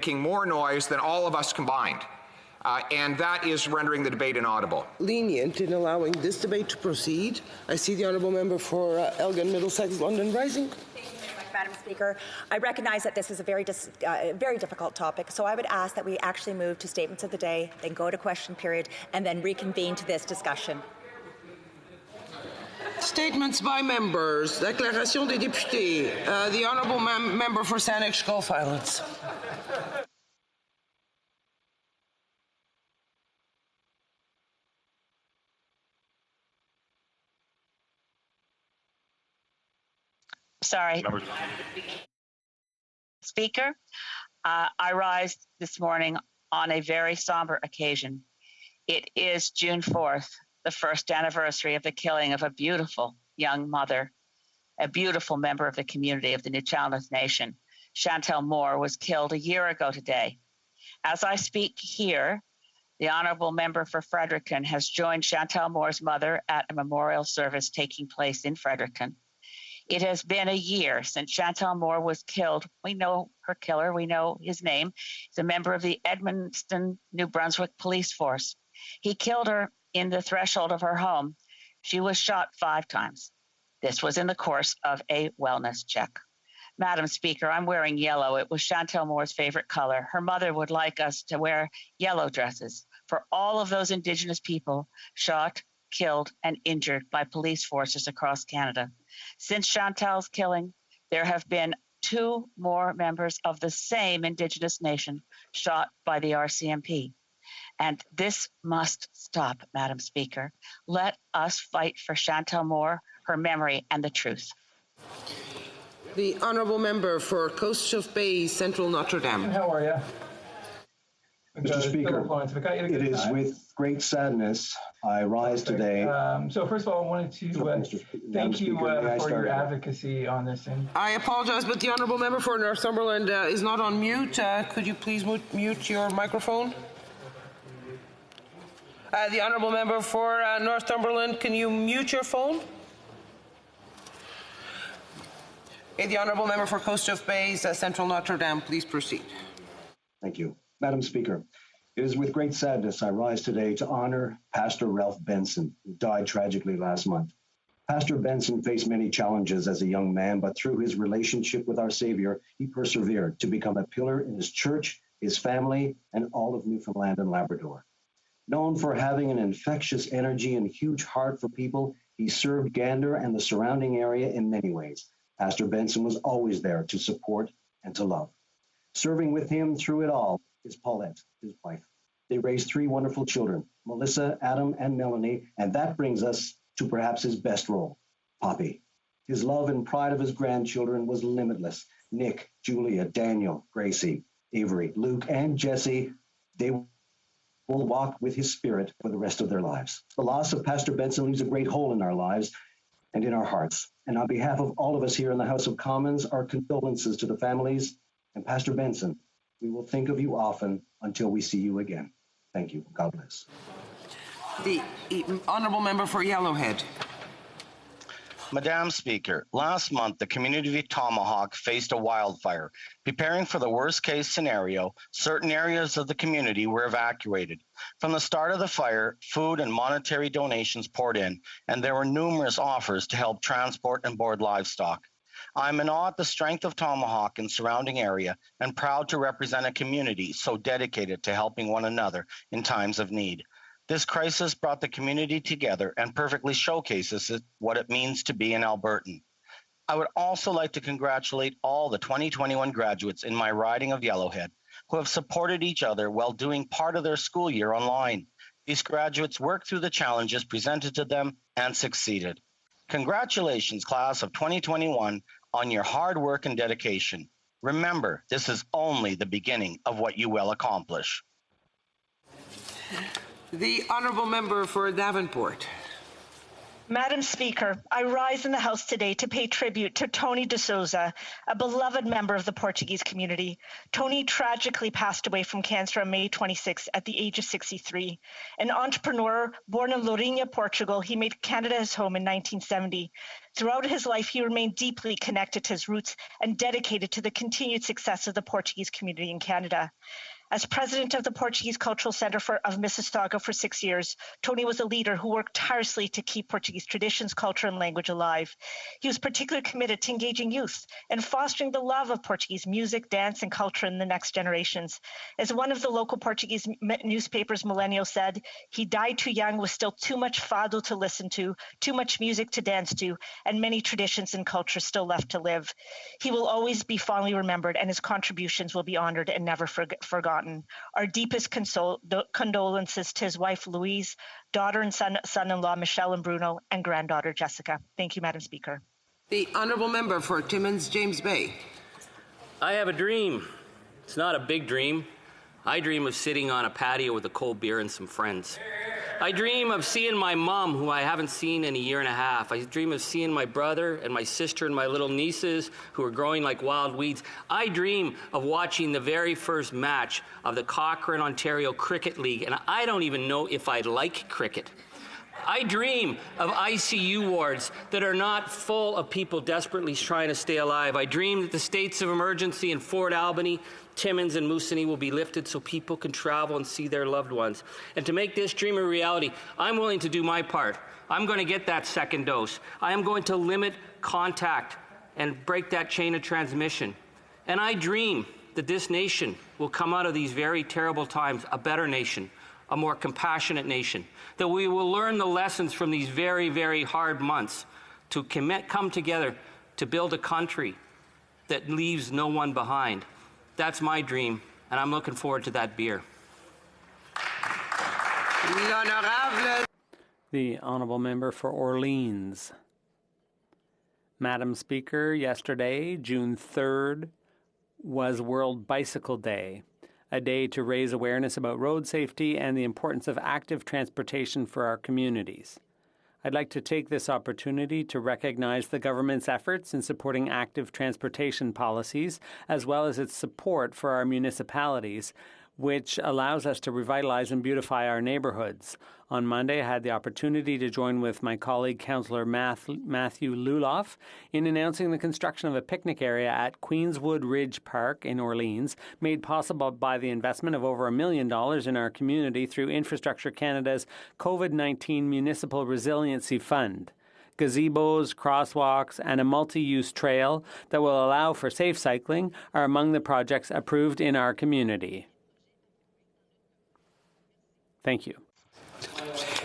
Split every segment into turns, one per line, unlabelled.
making more noise than all of us combined. And that is rendering the debate inaudible.
Lenient in allowing this debate to proceed. I see the Honourable Member for Elgin, Middlesex, London Rising.
Thank you very much, Madam Speaker. I recognise that this is a very difficult topic, so I would ask that we actually move to statements of the day, then go to question period, and then reconvene to this discussion.
Statements by members. Déclaration des députés. The Honourable Member for Saanich Gulf Islands.
Sorry. Speaker, I rise this morning on a very somber occasion. It is June 4th, the first anniversary of the killing of a beautiful young mother, a beautiful member of the community of the Nuu-chah-nulth Nation. Chantel Moore was killed a year ago today. As I speak here, the Honourable Member for Fredericton has joined Chantel Moore's mother at a memorial service taking place in Fredericton. It has been a year since Chantel Moore was killed. We know her killer. We know his name. He's a member of the Edmundston, New Brunswick Police Force. He killed her in the threshold of her home. She was shot 5 times. This was in the course of a wellness check. Madam Speaker, I'm wearing yellow. It was Chantel Moore's favorite color. Her mother would like us to wear yellow dresses for all of those Indigenous people shot, killed, and injured by police forces across Canada. Since Chantel's killing, there have been 2 more members of the same Indigenous nation shot by the RCMP. And this must stop, Madam Speaker. Let us fight for Chantel Moore, her memory, and the truth.
The Honourable Member for Coast of Bay, Central Notre Dame.
How are you?
Mr. Speaker, it is with great sadness I rise today.
So first of all, I wanted to thank you for your advocacy on this. And
I apologise, but the Honourable Member for Northumberland is not on mute. Could you please mute your microphone? The Honourable Member for Northumberland, can you mute your phone? The Honourable Member for Coast of Bays, Central Notre Dame, please proceed.
Thank you. Madam Speaker, it is with great sadness I rise today to honour Pastor Ralph Benson, who died tragically last month. Pastor Benson faced many challenges as a young man, but through his relationship with our Saviour, he persevered to become a pillar in his church, his family, and all of Newfoundland and Labrador. Known for having an infectious energy and huge heart for people, he served Gander and the surrounding area in many ways. Pastor Benson was always there to support and to love. Serving with him through it all is Paulette, his wife. They raised 3 wonderful children, Melissa, Adam, and Melanie, and that brings us to perhaps his best role, Poppy. His love and pride of his grandchildren was limitless. Nick, Julia, Daniel, Gracie, Avery, Luke, and Jesse, they will walk with his spirit for the rest of their lives. The loss of Pastor Benson leaves a great hole in our lives and in our hearts. And on behalf of all of us here in the House of Commons, our condolences to the families and Pastor Benson. We will think of you often until we see you again. Thank you. God bless.
The Honourable Member for Yellowhead.
Madam Speaker, last month the community of Tomahawk faced a wildfire. Preparing for the worst case scenario, certain areas of the community were evacuated. From the start of the fire, food and monetary donations poured in, and there were numerous offers to help transport and board livestock. I'm in awe at the strength of Tomahawk and surrounding area and proud to represent a community so dedicated to helping one another in times of need. This crisis brought the community together and perfectly showcases what it means to be an Albertan. I would also like to congratulate all the 2021 graduates in my riding of Yellowhead who have supported each other while doing part of their school year online. These graduates worked through the challenges presented to them and succeeded. Congratulations, class of 2021, on your hard work and dedication. Remember, this is only the beginning of what you will accomplish.
The Honourable Member for Davenport.
Madam Speaker, I rise in the House today to pay tribute to Tony de Souza, a beloved member of the Portuguese community. Tony tragically passed away from cancer on May 26 at the age of 63. An entrepreneur born in Lourinhã, Portugal, he made Canada his home in 1970. Throughout his life, he remained deeply connected to his roots and dedicated to the continued success of the Portuguese community in Canada. As president of the Portuguese Cultural Centre of Mississauga for 6 years, Tony was a leader who worked tirelessly to keep Portuguese traditions, culture, and language alive. He was particularly committed to engaging youth and fostering the love of Portuguese music, dance, and culture in the next generations. As one of the local Portuguese newspapers, Millennial, said, he died too young with still too much fado to listen to, too much music to dance to, and many traditions and cultures still left to live. He will always be fondly remembered, and his contributions will be honored and never forgotten. Our deepest condolences to his wife, Louise, daughter and son-in-law, Michelle and Bruno, and granddaughter, Jessica. Thank you, Madam Speaker.
The honourable member for Timmins, James Bay.
I have a dream. It's not a big dream. I dream of sitting on a patio with a cold beer and some friends. I dream of seeing my mom, who I haven't seen in a year and a half. I dream of seeing my brother and my sister and my little nieces who are growing like wild weeds. I dream of watching the very first match of the Cochrane, Ontario Cricket League, and I don't even know if I like cricket. I dream of ICU wards that are not full of people desperately trying to stay alive. I dream that the states of emergency in Fort Albany, Timmins, and Moosonee will be lifted so people can travel and see their loved ones. And to make this dream a reality, I'm willing to do my part. I'm going to get that second dose. I am going to limit contact and break that chain of transmission. And I dream that this nation will come out of these very terrible times a better nation, a more compassionate nation, that we will learn the lessons from these very, very hard months to come together to build a country that leaves no one behind. That's my dream, and I'm looking forward to that beer.
The honourable member for Orleans. Madam Speaker, yesterday, June 3rd, was World Bicycle Day, a day to raise awareness about road safety and the importance of active transportation for our communities. I'd like to take this opportunity to recognize the government's efforts in supporting active transportation policies, as well as its support for our municipalities, which allows us to revitalize and beautify our neighborhoods. On Monday, I had the opportunity to join with my colleague, Councillor Matthew Luloff, in announcing the construction of a picnic area at Queenswood Ridge Park in Orleans, made possible by the investment of over $1 million in our community through Infrastructure Canada's COVID-19 Municipal Resiliency Fund. Gazebos, crosswalks, and a multi-use trail that will allow for safe cycling are among the projects approved in our community. Thank you.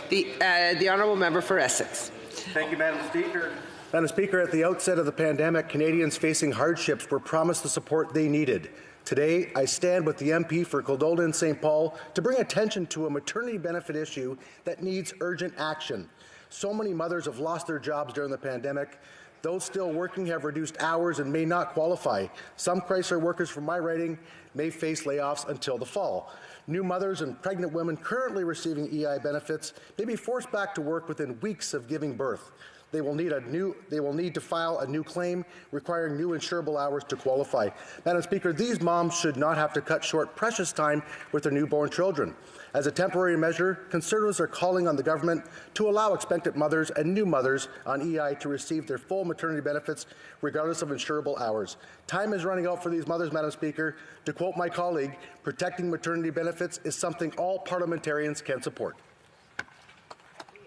The honourable member for Essex.
Thank you, Madam Speaker. Madam Speaker, at the outset of the pandemic, Canadians facing hardships were promised the support they needed. Today, I stand with the MP for Kildolden and St. Paul to bring attention to a maternity benefit issue that needs urgent action. So many mothers have lost their jobs during the pandemic. Those still working have reduced hours and may not qualify. Some Chrysler workers from my riding may face layoffs until the fall. New mothers and pregnant women currently receiving EI benefits may be forced back to work within weeks of giving birth. They will need to file a new claim requiring new insurable hours to qualify. Madam Speaker, these moms should not have to cut short precious time with their newborn children. As a temporary measure, Conservatives are calling on the government to allow expectant mothers and new mothers on EI to receive their full maternity benefits regardless of insurable hours. Time is running out for these mothers, Madam Speaker. To quote my colleague, protecting maternity benefits is something all parliamentarians can support.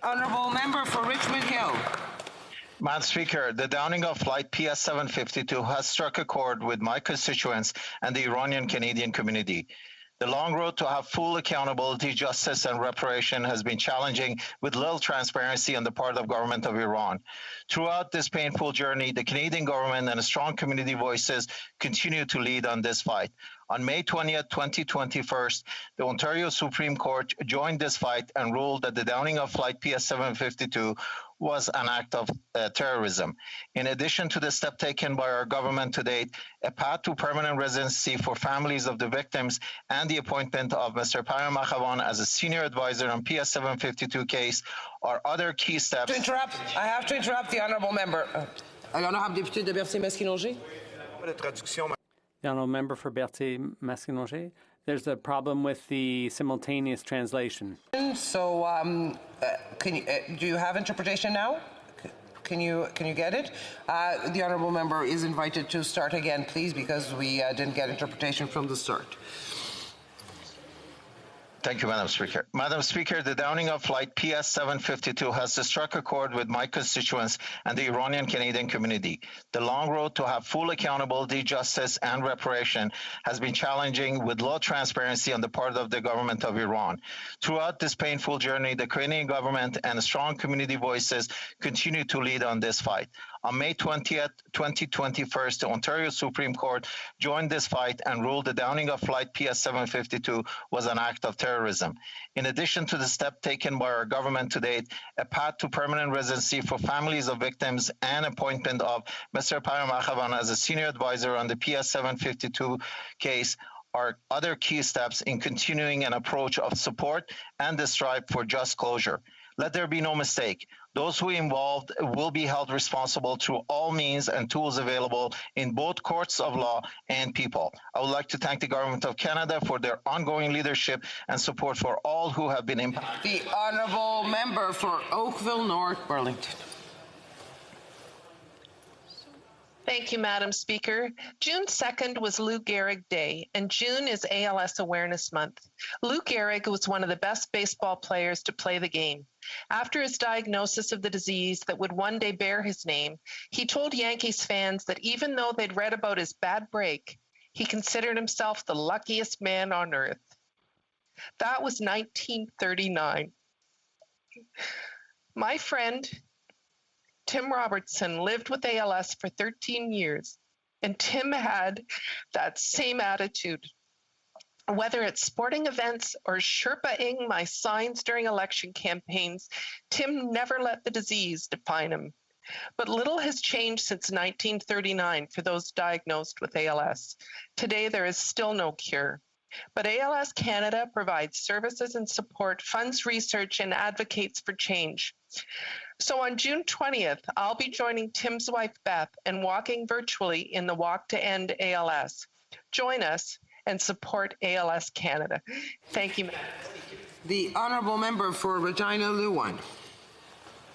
Honourable member for Richmond Hill.
Madam Speaker, the downing of Flight PS 752 has struck a chord with my constituents and the Iranian Canadian community. The long road to have full accountability, justice, and reparation has been challenging with little transparency on the part of the government of Iran. Throughout this painful journey, the Canadian government and strong community voices continue to lead on this fight. On May 20th, 2021, the Ontario Supreme Court joined this fight and ruled that the downing of Flight PS 752 was an act of terrorism. In addition to the step taken by our government to date, a path to permanent residency for families of the victims and the appointment of Mr. Payam Makhavan as a senior advisor on PS 752 case are other key steps.
I have to interrupt the honourable member. L'honorable député de Berthier-Masquinongé.
The honourable member for Berthier-Masquinongé. There's a problem with the simultaneous translation.
So, do you have interpretation now? Can you get it? The honourable member is invited to start again, please, because we didn't get interpretation from the start.
Thank you, Madam Speaker. Madam Speaker, the downing of Flight PS-752 has struck a chord with my constituents and the Iranian Canadian community. The long road to have full accountability, justice, and reparation has been challenging with low transparency on the part of the government of Iran. Throughout this painful journey, the Canadian government and strong community voices continue to lead on this fight. On May 20th, 2021, the Ontario Supreme Court joined this fight and ruled the downing of Flight PS-752 was an act of terrorism. In addition to the step taken by our government to date, a path to permanent residency for families of victims and appointment of Mr. Payam Akhavan as a senior advisor on the PS-752 case are other key steps in continuing an approach of support and the strive for just closure. Let there be no mistake. Those who involved will be held responsible through all means and tools available in both courts of law and people. I would like to thank the Government of Canada for their ongoing leadership and support for all who have been impacted.
The honourable member for Oakville North Burlington.
Thank you, Madam Speaker. June 2nd was Lou Gehrig Day, and June is ALS Awareness Month. Lou Gehrig was one of the best baseball players to play the game. After his diagnosis of the disease that would one day bear his name, he told Yankees fans that even though they'd read about his bad break, he considered himself the luckiest man on earth. That was 1939. My friend, Tim Robertson, lived with ALS for 13 years, and Tim had that same attitude. Whether it's sporting events or Sherpa-ing my signs during election campaigns, Tim never let the disease define him. But little has changed since 1939 for those diagnosed with ALS. Today, there is still no cure. But ALS Canada provides services and support, funds research, and advocates for change. So on June 20th, I'll be joining Tim's wife, Beth, and walking virtually in the Walk to End ALS. Join us and support ALS Canada. Thank you, Madam Speaker.
The honourable member for Regina Luwan.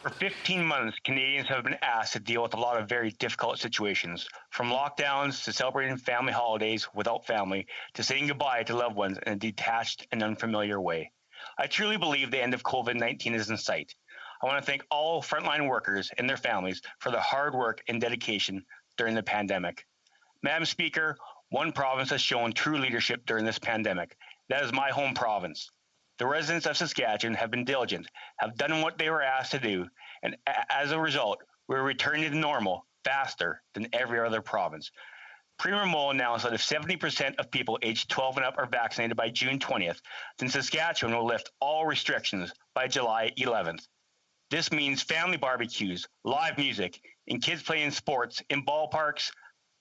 For 15 months, Canadians have been asked to deal with a lot of very difficult situations, from lockdowns to celebrating family holidays without family, to saying goodbye to loved ones in a detached and unfamiliar way. I truly believe the end of COVID-19 is in sight. I want to thank all frontline workers and their families for their hard work and dedication during the pandemic. Madam Speaker, one province has shown true leadership during this pandemic. That is my home province. The residents of Saskatchewan have been diligent, have done what they were asked to do, and as a result, we're returning to normal faster than every other province. Premier Moe announced that if 70% of people aged 12 and up are vaccinated by June 20th, then Saskatchewan will lift all restrictions by July 11th. This means family barbecues, live music, and kids playing sports in ballparks,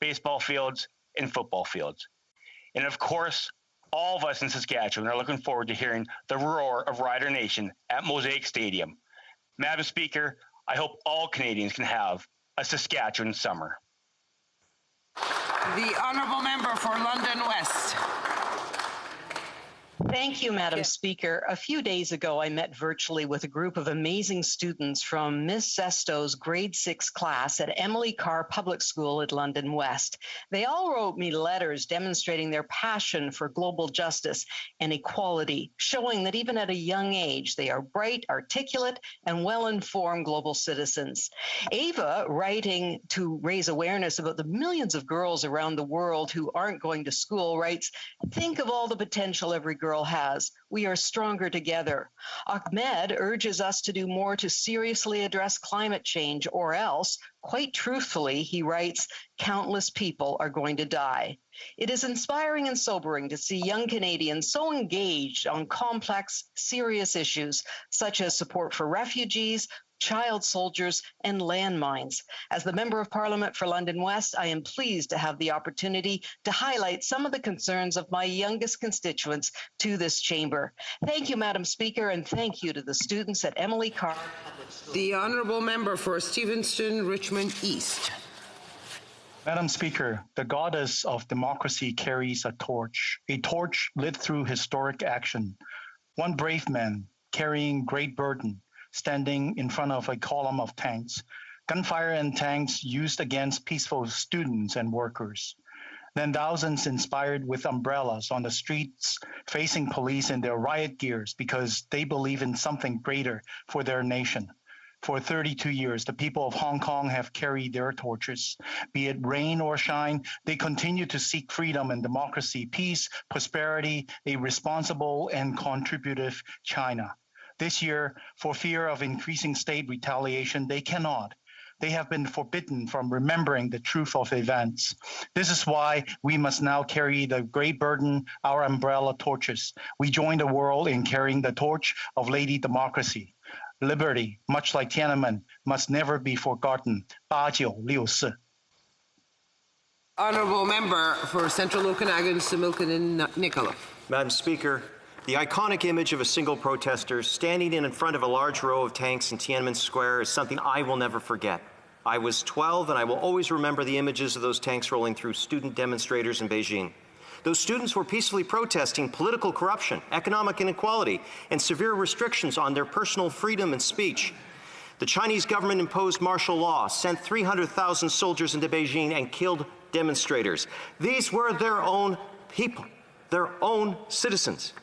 baseball fields, and football fields. And of course, all of us in Saskatchewan are looking forward to hearing the roar of Rider Nation at Mosaic Stadium. Madam Speaker, I hope all Canadians can have a Saskatchewan summer.
The honourable member for London West.
Thank you, Madam Speaker. A few days ago, I met virtually with a group of amazing students from Ms. Sesto's grade 6 class at Emily Carr Public School at London West. They all wrote me letters demonstrating their passion for global justice and equality, showing that even at a young age, they are bright, articulate, and well-informed global citizens. Ava, writing to raise awareness about the millions of girls around the world who aren't going to school, writes, "Think of all the potential every girl has. We are stronger together." Ahmed urges us to do more to seriously address climate change, or else, quite truthfully, he writes, countless people are going to die. It is inspiring and sobering to see young Canadians so engaged on complex, serious issues, such as support for refugees, child soldiers, and landmines. As the Member of Parliament for London West, I am pleased to have the opportunity to highlight some of the concerns of my youngest constituents to this chamber. Thank you, Madam Speaker, and thank you to the students at Emily Carr.
The honourable member for Stevenston, Richmond East.
Madam Speaker, the goddess of democracy carries a torch lit through historic action. One brave man carrying great burden, standing in front of a column of tanks, gunfire and tanks used against peaceful students and workers. Then thousands inspired with umbrellas on the streets facing police in their riot gears because they believe in something greater for their nation. For 32 years, the people of Hong Kong have carried their torches. Be it rain or shine, they continue to seek freedom and democracy, peace, prosperity, a responsible and contributive China. This year, for fear of increasing state retaliation, they cannot. They have been forbidden from remembering the truth of events. This is why we must now carry the great burden, our umbrella torches. We join the world in carrying the torch of Lady Democracy. Liberty, much like Tiananmen, must never be forgotten. 8964.
Honourable Member for Central Okanagan, Similkameen, Nicola.
Madam Speaker, the iconic image of a single protester standing in front of a large row of tanks in Tiananmen Square is something I will never forget. I was 12, and I will always remember the images of those tanks rolling through student demonstrators in Beijing. Those students were peacefully protesting political corruption, economic inequality, and severe restrictions on their personal freedom and speech. The Chinese government imposed martial law, sent 300,000 soldiers into Beijing, and killed demonstrators. These were their own people, their own citizens.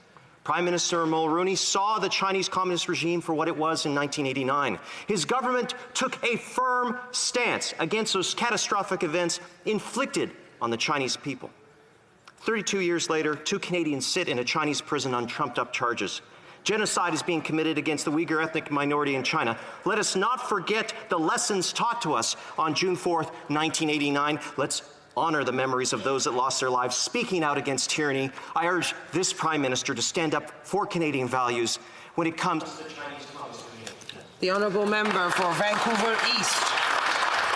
Prime Minister Mulroney saw the Chinese Communist regime for what it was in 1989. His government took a firm stance against those catastrophic events inflicted on the Chinese people. 32 years later, 2 Canadians sit in a Chinese prison on trumped-up charges. Genocide is being committed against the Uyghur ethnic minority in China. Let us not forget the lessons taught to us on June 4th, 1989. Let's honor the memories of those that lost their lives speaking out against tyranny. I urge this Prime Minister to stand up for Canadian values when it comes to the Chinese Communist regime.
The Honourable Member for Vancouver East.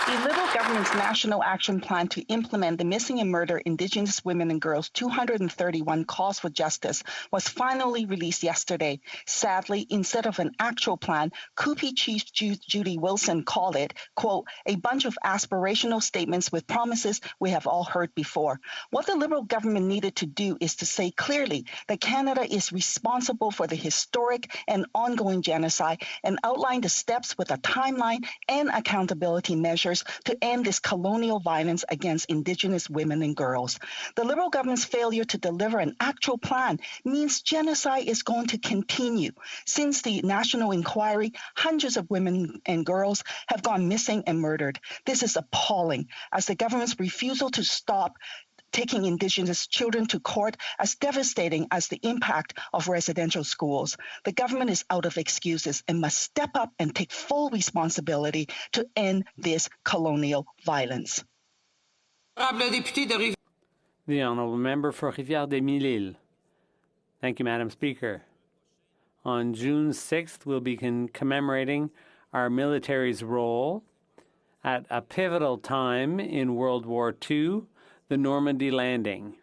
The Liberal government's National Action Plan to implement the Missing and Murdered Indigenous Women and Girls 231 Calls for Justice was finally released yesterday. Sadly, instead of an actual plan, CUPE Chief Judy Wilson called it, quote, a bunch of aspirational statements with promises we have all heard before. What the Liberal government needed to do is to say clearly that Canada is responsible for the historic and ongoing genocide and outline the steps with a timeline and accountability measures to end this colonial violence against Indigenous women and girls. The Liberal government's failure to deliver an actual plan means genocide is going to continue. Since the national inquiry, hundreds of women and girls have gone missing and murdered. This is appalling, as the government's refusal to stop taking Indigenous children to court as devastating as the impact of residential schools. The government is out of excuses and must step up and take full responsibility to end this colonial violence.
The Honourable Member for Rivière-des-Mille-Îles. Thank you, Madam Speaker. On June 6th, we'll be commemorating our military's role at a pivotal time in World War II, the Normandy landing.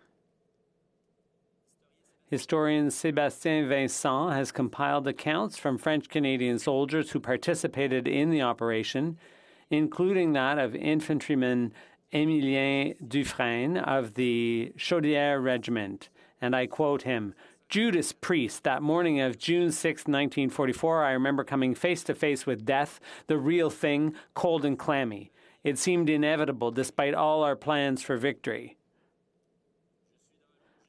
Historian Sébastien Vincent has compiled accounts from French-Canadian soldiers who participated in the operation, including that of infantryman Émilien Dufresne of the Chaudière Regiment. And I quote him, Judas Priest, that morning of June 6, 1944, I remember coming face to face with death, the real thing, cold and clammy. It seemed inevitable despite all our plans for victory.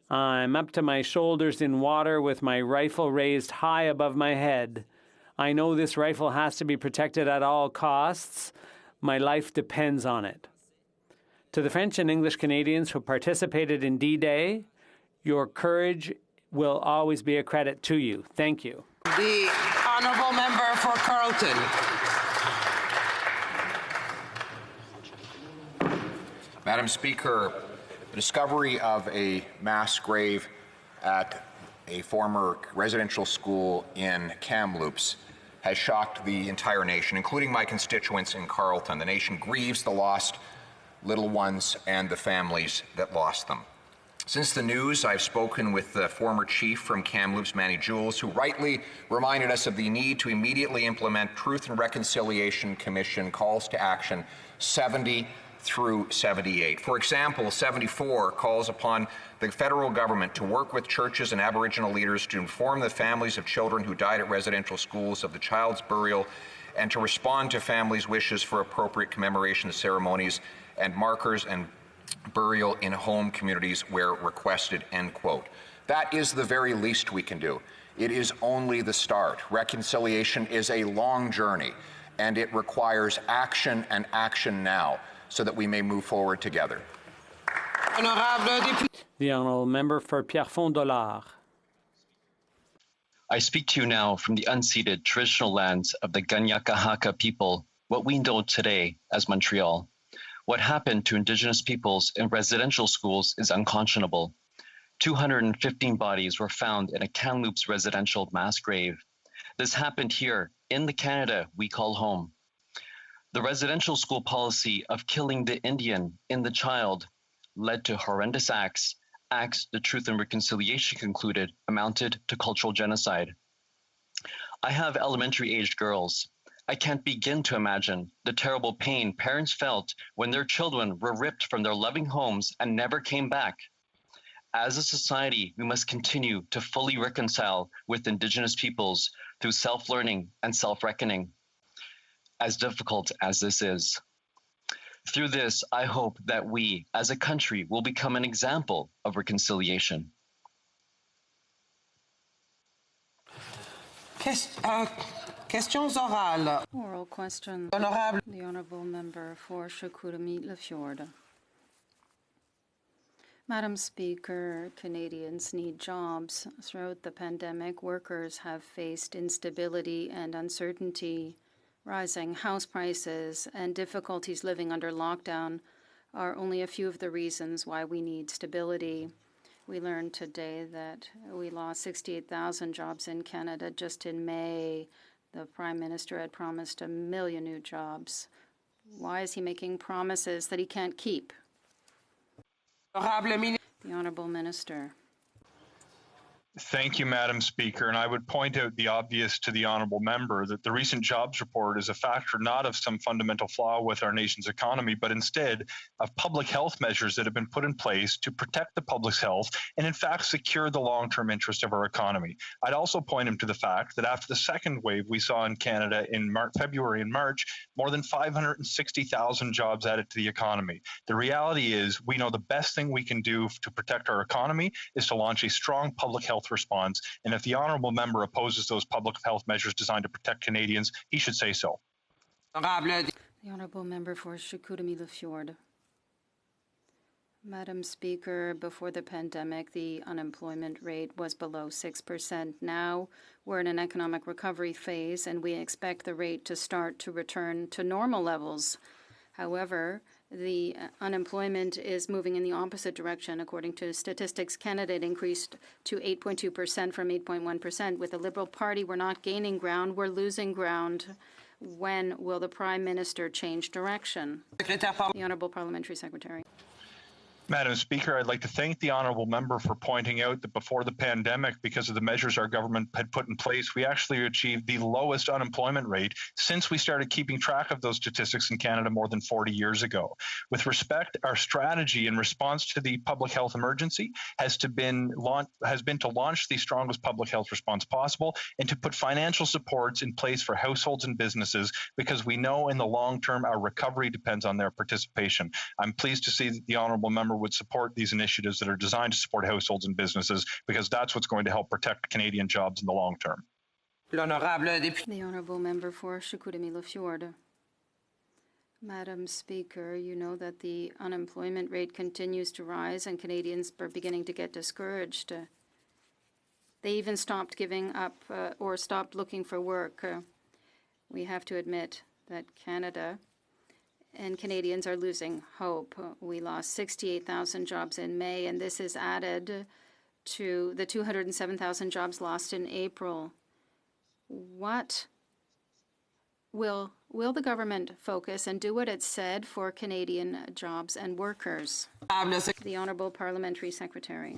I'm up to my shoulders in water with my rifle raised high above my head. I know this rifle has to be protected at all costs. My life depends on it. To the French and English Canadians who participated in D-Day, your courage will always be a credit to you. Thank you.
The Honourable Member for Carleton.
Madam Speaker, the discovery of a mass grave at a former residential school in Kamloops has shocked the entire nation, including my constituents in Carleton. The nation grieves the lost little ones and the families that lost them. Since the news, I've spoken with the former chief from Kamloops, Manny Jules, who rightly reminded us of the need to immediately implement Truth and Reconciliation Commission calls to action 70 through 78. For example, 74 calls upon the federal government to work with churches and Aboriginal leaders to inform the families of children who died at residential schools of the child's burial and to respond to families' wishes for appropriate commemoration ceremonies and markers and burial in home communities where requested, end quote. That is the very least we can do. It is only the start. Reconciliation is a long journey, and it requires action and action now so that we may move forward together.
The Honourable Member for Pierrefonds-Dollard.
I speak to you now from the unceded traditional lands of the Kanien'kehá:ka people, what we know today as Montreal. What happened to Indigenous peoples in residential schools is unconscionable. 215 bodies were found in a Kamloops residential mass grave. This happened here in the Canada we call home. The residential school policy of killing the Indian in the child led to horrendous acts the Truth and Reconciliation concluded amounted to cultural genocide. I have elementary-aged girls. I can't begin to imagine the terrible pain parents felt when their children were ripped from their loving homes and never came back. As a society, we must continue to fully reconcile with Indigenous peoples through self-learning and self-reckoning, as difficult as this is. Through this, I hope that we, as a country, will become an example of reconciliation.
Questions orales.
Oral question.
Honorable.
The Honourable Member for Chicoutimi-Lefjord. Madam Speaker, Canadians need jobs. Throughout the pandemic, workers have faced instability and uncertainty. Rising house prices and difficulties living under lockdown are only a few of the reasons why we need stability. We learned today that we lost 68,000 jobs in Canada just in May. The Prime Minister had promised 1 million new jobs. Why is he making promises that he can't keep? The Honourable Minister.
Thank you, Madam Speaker. And I would point out the obvious to the honourable member that the recent jobs report is a factor not of some fundamental flaw with our nation's economy, but instead of public health measures that have been put in place to protect the public's health and, in fact, secure the long-term interest of our economy. I'd also point him to the fact that after the second wave we saw in Canada in February and March, more than 560,000 jobs added to the economy. The reality is we know the best thing we can do to protect our economy is to launch a strong public health response, and if the honourable member opposes those public health measures designed to protect Canadians, he should say so.
The Honourable Member for Chicoutimi-Lefjord. Madam Speaker, before the pandemic, the unemployment rate was below 6%. Now we're in an economic recovery phase, and we expect the rate to start to return to normal levels. However, the unemployment is moving in the opposite direction. According to Statistics Canada, it increased to 8.2% from 8.1%. With the Liberal Party, we're not gaining ground, we're losing ground. When will the Prime Minister change direction? The Honourable Parliamentary Secretary.
Madam Speaker, I'd like to thank the honourable member for pointing out that before the pandemic, because of the measures our government had put in place, we actually achieved the lowest unemployment rate since we started keeping track of those statistics in Canada more than 40 years ago. With respect, our strategy in response to the public health emergency has been to launch the strongest public health response possible and to put financial supports in place for households and businesses, because we know in the long term our recovery depends on their participation. I'm pleased to see that the honourable member would support these initiatives that are designed to support households and businesses, because that's what's going to help protect Canadian jobs in the long term.
The Honourable Member for Chicoutimi-Lefjord. Madam Speaker, you know that the unemployment rate continues to rise and Canadians are beginning to get discouraged. They even stopped giving up or stopped looking for work. We have to admit that Canada and Canadians are losing hope. We lost 68,000 jobs in May, and this is added to the 207,000 jobs lost in April. What will the government focus and do what it said for Canadian jobs and workers? The Honourable Parliamentary Secretary.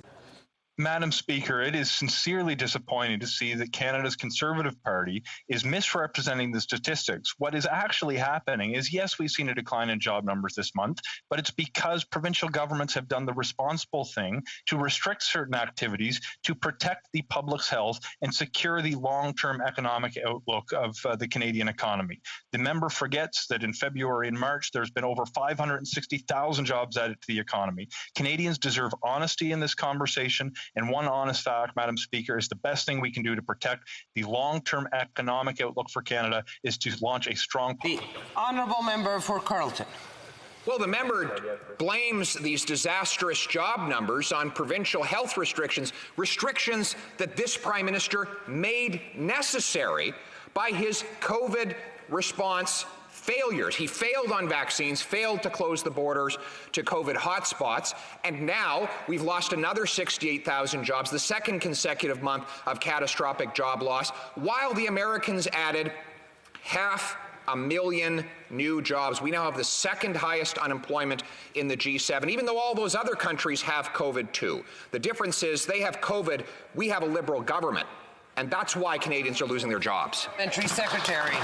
Madam Speaker, it is sincerely disappointing to see that Canada's Conservative Party is misrepresenting the statistics. What is actually happening is, yes, we've seen a decline in job numbers this month, but it's because provincial governments have done the responsible thing to restrict certain activities to protect the public's health and secure the long-term economic outlook of the Canadian economy. The member forgets that in February and March, there's been over 560,000 jobs added to the economy. Canadians deserve honesty in this conversation. And one honest fact, Madam Speaker, is the best thing we can do to protect the long-term economic outlook for Canada is to launch a strong...
The honourable member for Carleton.
Well, the member blames these disastrous job numbers on provincial health restrictions, restrictions that this Prime Minister made necessary by his COVID response failures. He failed on vaccines, failed to close the borders to COVID hotspots, and now we've lost another 68,000 jobs, the second consecutive month of catastrophic job loss, while the Americans added 500,000 new jobs. We now have the second highest unemployment in the G7, even though all those other countries have COVID too. The difference is they have COVID, we have a Liberal government, and that's why Canadians are losing their jobs.
Parliamentary Secretary.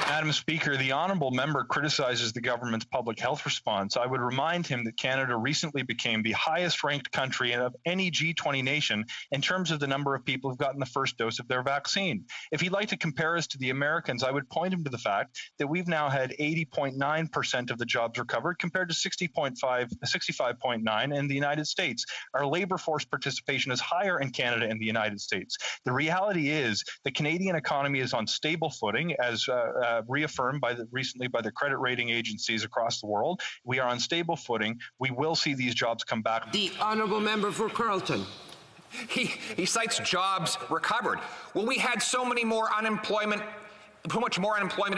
Madam Speaker, the honourable member criticizes the government's public health response. I would remind him that Canada recently became the highest ranked country of any G20 nation in terms of the number of people who've gotten the first dose of their vaccine. If he'd like to compare us to the Americans, I would point him to the fact that we've now had 80.9% of the jobs recovered compared to 65.9% in the United States. Our labour force participation is higher in Canada and the United States. The reality is the Canadian economy is on stable footing, as reaffirmed recently by the credit rating agencies across the world. We are on stable footing. We will see these jobs come back.
The honourable member for Carleton.
He cites jobs recovered. Well, we had so much more unemployment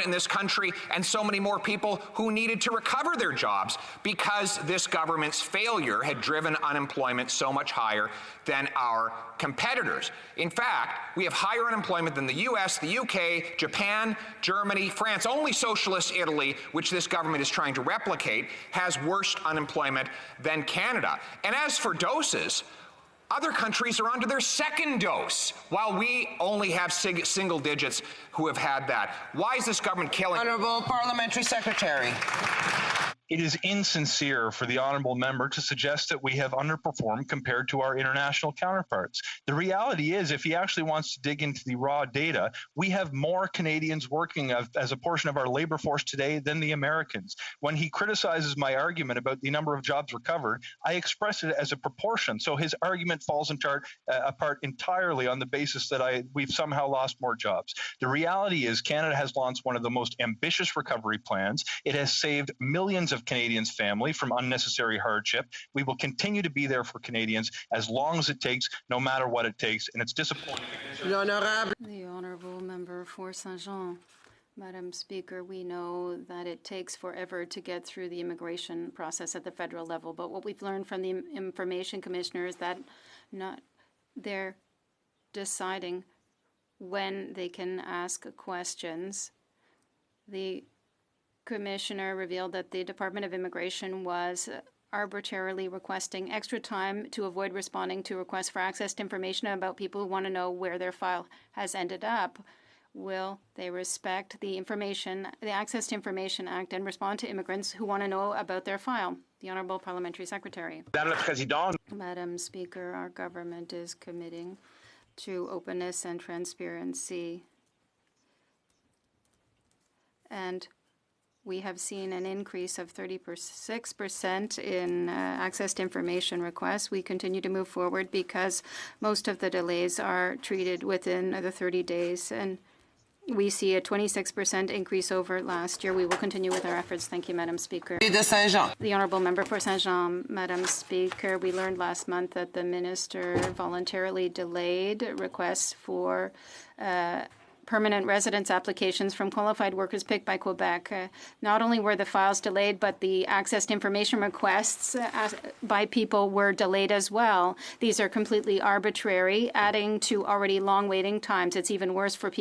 in this country and so many more people who needed to recover their jobs because this government's failure had driven unemployment so much higher than our competitors. In fact, we have higher unemployment than the US, the UK, Japan, Germany, France. Only socialist Italy, which this government is trying to replicate, has worse unemployment than Canada. And as for doses, other countries are onto their second dose, while we only have single digits who have had that. Why is this government killing?
Honourable Parliamentary Secretary.
It is insincere for the honourable member to suggest that we have underperformed compared to our international counterparts. The reality is, if he actually wants to dig into the raw data, we have more Canadians working as a portion of our labour force today than the Americans. When he criticizes my argument about the number of jobs recovered, I express it as a proportion. So his argument falls apart entirely on the basis that we've somehow lost more jobs. The reality is Canada has launched one of the most ambitious recovery plans. It has saved millions of Canadians' family from unnecessary hardship. We will continue to be there for Canadians as long as it takes, no matter what it takes, and it's disappointing.
The honourable member for Saint-Jean. Madam Speaker, we know that it takes forever to get through the immigration process at the federal level, but what we've learned from the information commissioner is that they're deciding when they can ask questions. The commissioner revealed that the Department of Immigration was arbitrarily requesting extra time to avoid responding to requests for access to information about people who want to know where their file has ended up. Will they respect the Access to Information Act and respond to immigrants who want to know about their file? The Honourable Parliamentary Secretary. Madam Speaker, our government is committing to openness and transparency. And we have seen an increase of 36% in access to information requests. We continue to move forward because most of the delays are treated within the 30 days. And we see a 26% increase over last year. We will continue with our efforts. Thank you, Madam Speaker. The Honourable Member for Saint-Jean. Madam Speaker, we learned last month that the Minister voluntarily delayed requests for permanent residence applications from qualified workers picked by Quebec. Not only were the files delayed, but the access to information requests by people were delayed as well. These are completely arbitrary, adding to already long waiting times. It's even worse for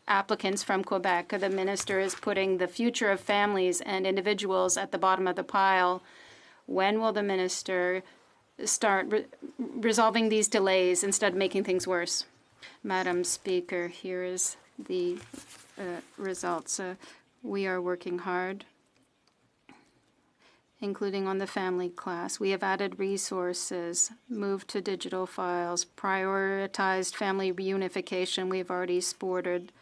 applicants from Quebec. The minister is putting the future of families and individuals at the bottom of the pile. When will the minister start resolving these delays instead of making things worse. Madam Speaker, here is the results. We are working hard, including on the family class. We have added resources, moved to digital files, prioritized family reunification. We've already supported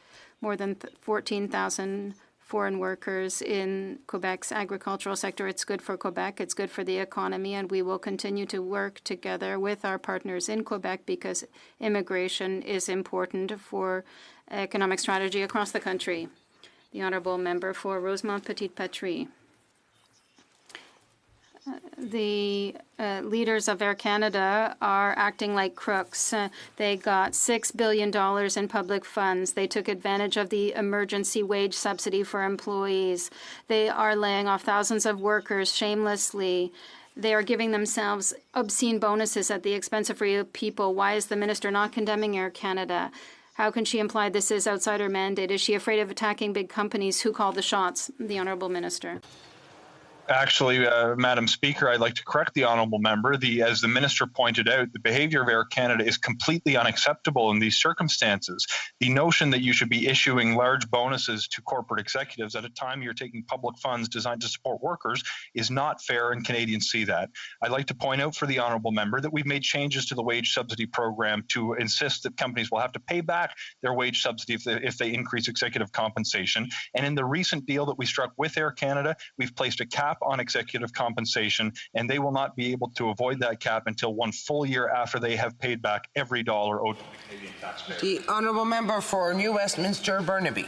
more than 14,000 foreign workers in Quebec's agricultural sector. It's good for Quebec, it's good for the economy, and we will continue to work together with our partners in Quebec because immigration is important for economic strategy across the country. The honourable member for Rosemont Petite Patrie. The leaders of Air Canada are acting like crooks. They got $6 billion in public funds. They took advantage of the emergency wage subsidy for employees. They are laying off thousands of workers shamelessly. They are giving themselves obscene bonuses at the expense of real people. Why is the minister not condemning Air Canada? How can she imply this is outside her mandate? Is she afraid of attacking big companies? Who call the shots? The honourable minister.
Actually, Madam Speaker, I'd like to correct the honourable member. As the minister pointed out, the behaviour of Air Canada is completely unacceptable in these circumstances. The notion that you should be issuing large bonuses to corporate executives at a time you're taking public funds designed to support workers is not fair, and Canadians see that. I'd like to point out for the honourable member that we've made changes to the wage subsidy program to insist that companies will have to pay back their wage subsidy if they increase executive compensation. And in the recent deal that we struck with Air Canada, we've placed a cap on executive compensation, and they will not be able to avoid that cap until 1 full year after they have paid back every dollar owed to the Canadian taxpayer.
The honourable member for New Westminster Burnaby.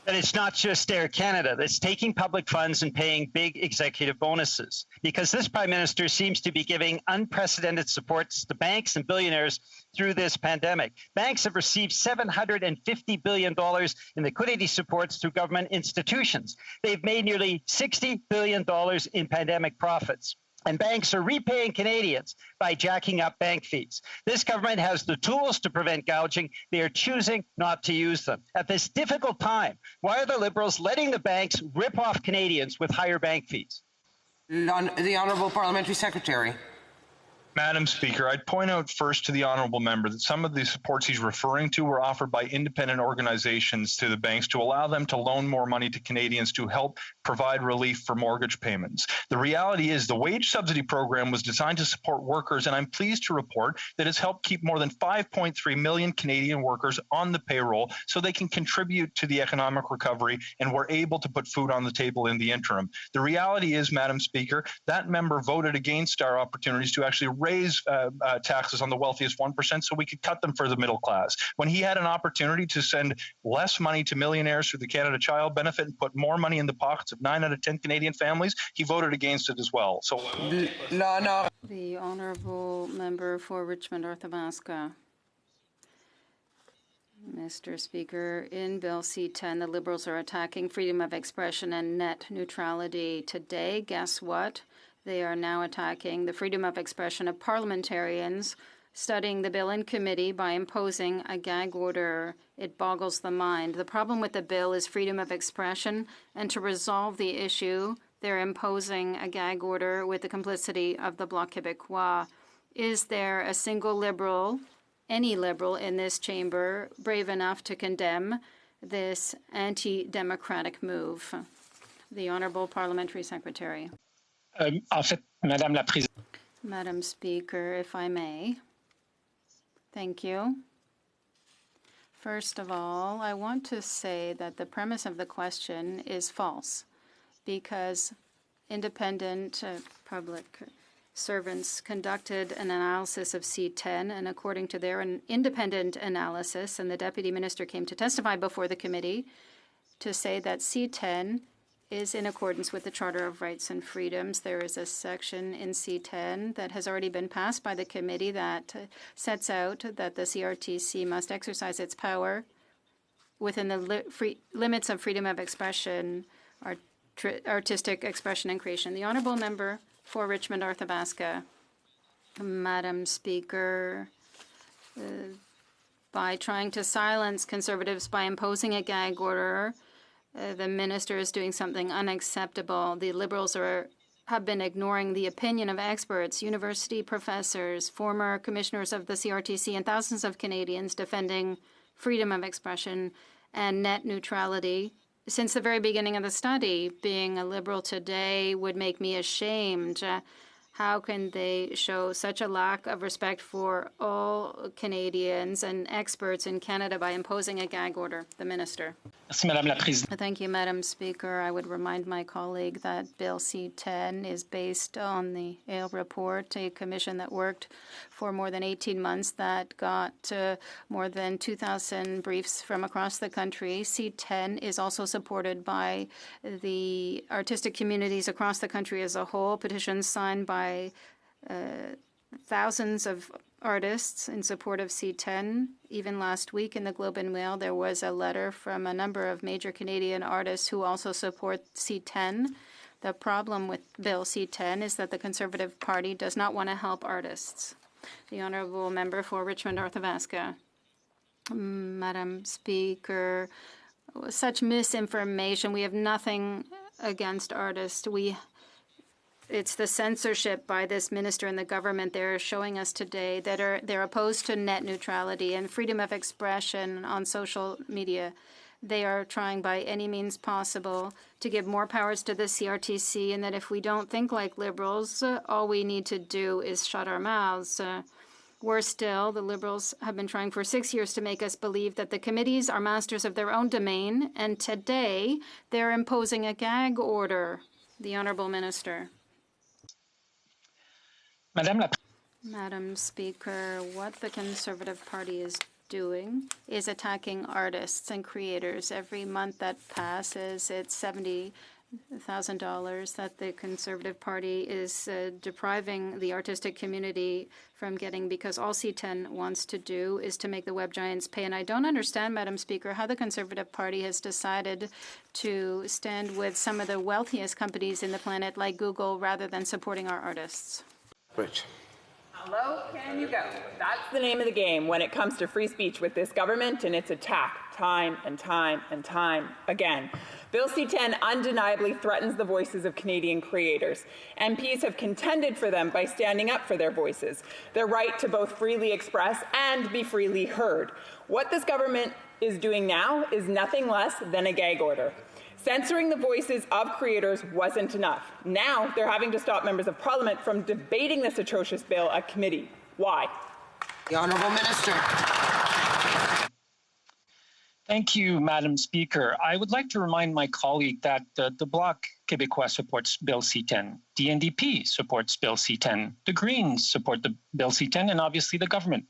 That it's not just Air Canada that's taking public funds and paying big executive bonuses, because this Prime Minister seems to be giving unprecedented supports to banks and billionaires through this pandemic. Banks have received $750 billion in liquidity supports through government institutions. They've made nearly $60 billion in pandemic profits. And banks are repaying Canadians by jacking up bank fees. This government has the tools to prevent gouging. They are choosing not to use them. At this difficult time, why are the Liberals letting the banks rip off Canadians with higher bank fees?
The Honourable Parliamentary Secretary.
Madam Speaker, I'd point out first to the honourable member that some of the supports he's referring to were offered by independent organizations to the banks to allow them to loan more money to Canadians to help provide relief for mortgage payments. The reality is the wage subsidy program was designed to support workers, and I'm pleased to report that it's helped keep more than 5.3 million Canadian workers on the payroll so they can contribute to the economic recovery and were able to put food on the table in the interim. The reality is, Madam Speaker, that member voted against our opportunities to actually raise taxes on the wealthiest 1% so we could cut them for the middle class. When he had an opportunity to send less money to millionaires through the Canada Child Benefit and put more money in the pockets of 9 out of 10 Canadian families, he voted against it as well. So,
the honourable member for Richmond Arthabaska. Mr. Speaker, in Bill C-10, the Liberals are attacking freedom of expression and net neutrality. Today, guess what? They are now attacking the freedom of expression of parliamentarians, studying the bill in committee by imposing a gag order. It boggles the mind. The problem with the bill is freedom of expression, and to resolve the issue, they're imposing a gag order with the complicity of the Bloc Québécois. Is there a single Liberal, any Liberal in this chamber, brave enough to condemn this anti-democratic move? The Honourable Parliamentary Secretary. Madam Speaker, if I may. Thank you. First of all, I want to say that the premise of the question is false because independent public servants conducted an analysis of C-10, and according to their independent analysis, and the Deputy Minister came to testify before the committee to say that C-10 is in accordance with the Charter of Rights and Freedoms. There is a section in C-10 that has already been passed by the committee that sets out that the CRTC must exercise its power within the limits of freedom of expression, artistic expression and creation. The honourable member for Richmond Arthabaska. Madam Speaker, by trying to silence Conservatives by imposing a gag order, the minister is doing something unacceptable. The Liberals are have been ignoring the opinion of experts, university professors, former commissioners of the CRTC, and thousands of Canadians defending freedom of expression and net neutrality since the very beginning of the study. Being a Liberal today would make me ashamed. How can they show such a lack of respect for all Canadians and experts in Canada by imposing a gag order? The Minister. Thank you, Madam Speaker. I would remind my colleague that Bill C-10 is based on the Ale report, a commission that worked for more than 18 months that got more than 2,000 briefs from across the country. C-10 is also supported by the artistic communities across the country as a whole, petitions signed by thousands of artists in support of C-10. Even last week in the Globe and Mail, there was a letter from a number of major Canadian artists who also support C-10. The problem with Bill C-10 is that the Conservative Party does not want to help artists. The Honourable Member for Richmond Arthavasca. Madam Speaker, such misinformation. We have nothing against artists. It's the censorship by this minister and the government they're showing us today that they're opposed to net neutrality and freedom of expression on social media. They are trying by any means possible to give more powers to the CRTC, and that if we don't think like Liberals, all we need to do is shut our mouths. Worse still, the Liberals have been trying for 6 years to make us believe that the committees are masters of their own domain, and today they're imposing a gag order. The Honourable Minister. Madam Speaker, what the Conservative Party is doing is attacking artists and creators. Every month that passes, it's $70,000 that the Conservative Party is depriving the artistic community from getting, because all C-10 wants to do is to make the web giants pay. And I don't understand, Madam Speaker, how the Conservative Party has decided to stand with some of the wealthiest companies in the planet, like Google, rather than supporting our artists.
Rich.
How low can you go? That's the name of the game when it comes to free speech with this government and its attack time and time and time again. Bill C-10 undeniably threatens the voices of Canadian creators. MPs have contended for them by standing up for their voices, their right to both freely express and be freely heard. What this government is doing now is nothing less than a gag order. Censoring the voices of creators wasn't enough. Now they're having to stop members of Parliament from debating this atrocious bill at committee. Why?
The Honourable Minister.
Thank you, Madam Speaker. I would like to remind my colleague that the Bloc Québécois supports Bill C-10. The NDP supports Bill C-10. The Greens support the Bill C-10, and obviously the government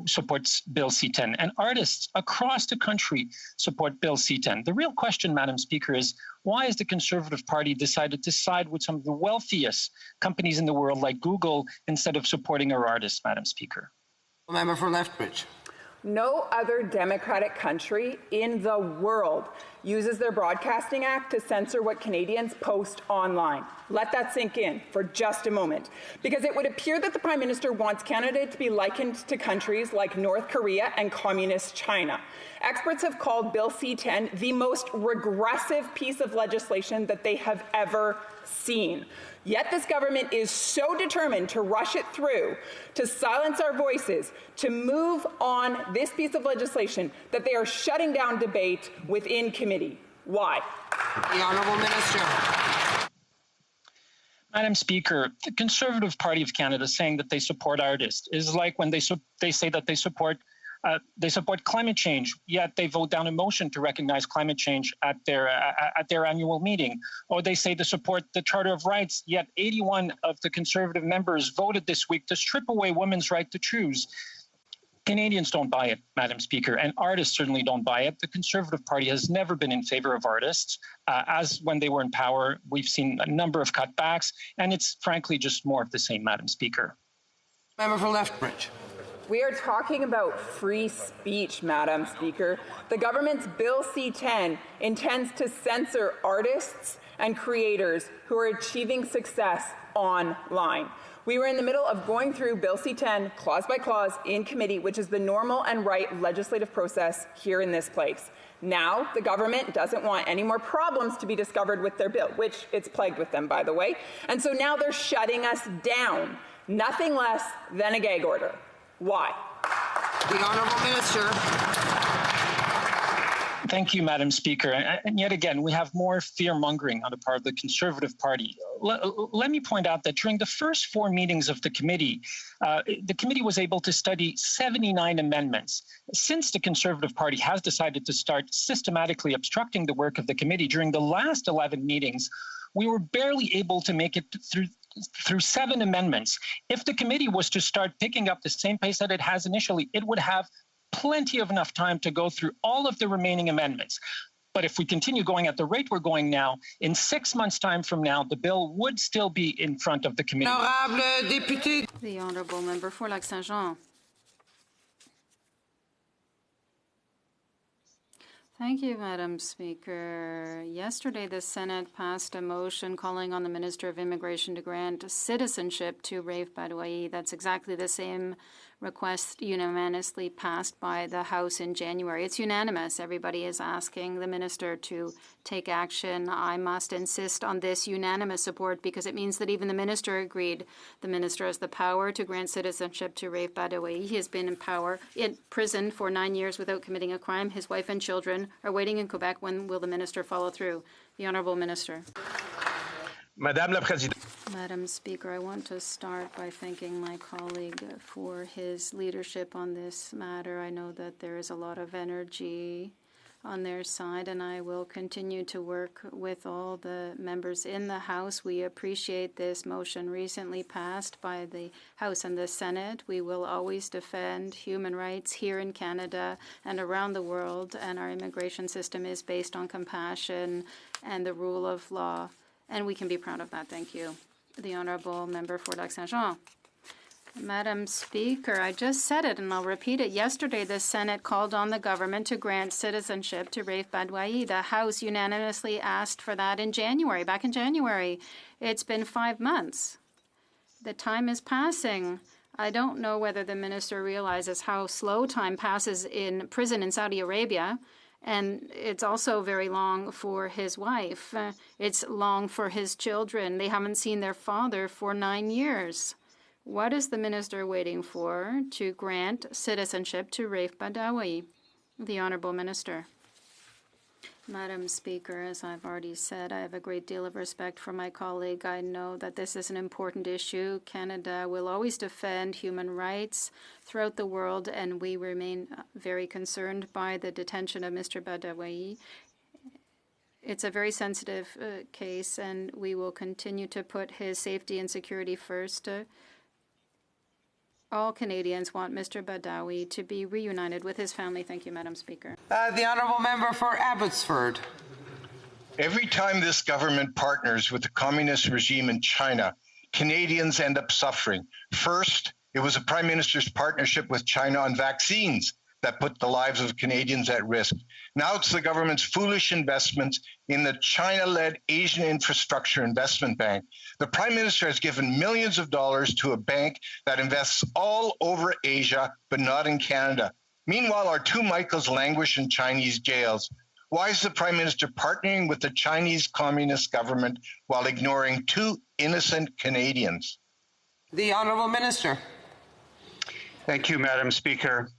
supports Bill C-10, and artists across the country support Bill C-10. The real question, Madam Speaker, is why has the Conservative Party decided to side with some of the wealthiest companies in the world like Google instead of supporting our artists, Madam Speaker?
Member for Lethbridge.
No other democratic country in the world uses their Broadcasting Act to censor what Canadians post online. Let that sink in for just a moment, because it would appear that the Prime Minister wants Canada to be likened to countries like North Korea and Communist China. Experts have called Bill C-10 the most regressive piece of legislation that they have ever seen. Yet this government is so determined to rush it through, to silence our voices, to move on this piece of legislation, that they are shutting down debate within committee. Why?
The Honourable Minister.
Madam Speaker, the Conservative Party of Canada saying that they support artists is like when they say that they support climate change, yet they vote down a motion to recognize climate change at their annual meeting. Or they say they support the Charter of Rights, yet 81 of the Conservative members voted this week to strip away women's right to choose. Canadians don't buy it, Madam Speaker, and artists certainly don't buy it. The Conservative Party has never been in favor of artists. As when they were in power, we've seen a number of cutbacks, and it's frankly just more of the same, Madam Speaker.
Member for Lethbridge.
We are talking about free speech, Madam Speaker. The government's Bill C-10 intends to censor artists and creators who are achieving success online. We were in the middle of going through Bill C-10 clause by clause in committee, which is the normal and right legislative process here in this place. Now, the government doesn't want any more problems to be discovered with their bill, which it's plagued with them, by the way. And so now they're shutting us down. Nothing less than a gag order. Why?
The Honourable Minister.
Thank you, Madam Speaker. And yet again, we have more fear-mongering on the part of the Conservative Party. Let me point out that during the first 4 meetings of the committee was able to study 79 amendments. Since the Conservative Party has decided to start systematically obstructing the work of the committee, during the last 11 meetings, we were barely able to make it through 7 amendments. If the committee was to start picking up the same pace that it has initially, it would have plenty of enough time to go through all of the remaining amendments. But if we continue going at the rate we're going now, in 6 months' time from now, the bill would still be in front of the committee.
The Honourable Member for Lac-Saint-Jean. Thank you, Madam Speaker. Yesterday, the Senate passed a motion calling on the Minister of Immigration to grant citizenship to Raif Badawi. That's exactly the same request unanimously passed by the House in January. It's unanimous. Everybody is asking the Minister to take action. I must insist on this unanimous support because it means that even the Minister agreed. The Minister has the power to grant citizenship to Raif Badawi. He has been in prison for 9 years without committing a crime. His wife and children are waiting in Quebec. When will the Minister follow through? The Honourable Minister. Madam Speaker, I want to start by thanking my colleague for his leadership on this matter. I know that there is a lot of energy on their side, and I will continue to work with all the members in the House. We appreciate this motion recently passed by the House and the Senate. We will always defend human rights here in Canada and around the world, and our immigration system is based on compassion and the rule of law. And we can be proud of that. Thank you. The Honourable Member for Lac-Saint-Jean. Madam Speaker, I just said it and I'll repeat it. Yesterday, the Senate called on the government to grant citizenship to Raif Badawi. The House unanimously asked for that in January, back in January. It's been 5 months. The time is passing. I don't know whether the minister realizes how slow time passes in prison in Saudi Arabia. And it's also very long for his wife. It's long for his children. They haven't seen their father for 9 years. What is the minister waiting for to grant citizenship to Raif Badawi? The Honourable Minister. Madam Speaker, as I've already said, I have a great deal of respect for my colleague. I know that this is an important issue. Canada will always defend human rights throughout the world, and we remain very concerned by the detention of Mr. Badawi. It's a very sensitive case, and we will continue to put his safety and security first. All Canadians want Mr. Badawi to be reunited with his family. Thank you, Madam Speaker.
The Honourable Member for Abbotsford.
Every time this government partners with the communist regime in China, Canadians end up suffering. First, it was the Prime Minister's partnership with China on vaccines that put the lives of Canadians at risk. Now it's the government's foolish investments in the China-led Asian Infrastructure Investment Bank. The Prime Minister has given millions of dollars to a bank that invests all over Asia, but not in Canada. Meanwhile, our two Michaels languish in Chinese jails. Why is the Prime Minister partnering with the Chinese Communist government while ignoring 2 innocent Canadians?
The Honourable Minister.
Thank you, Madam Speaker.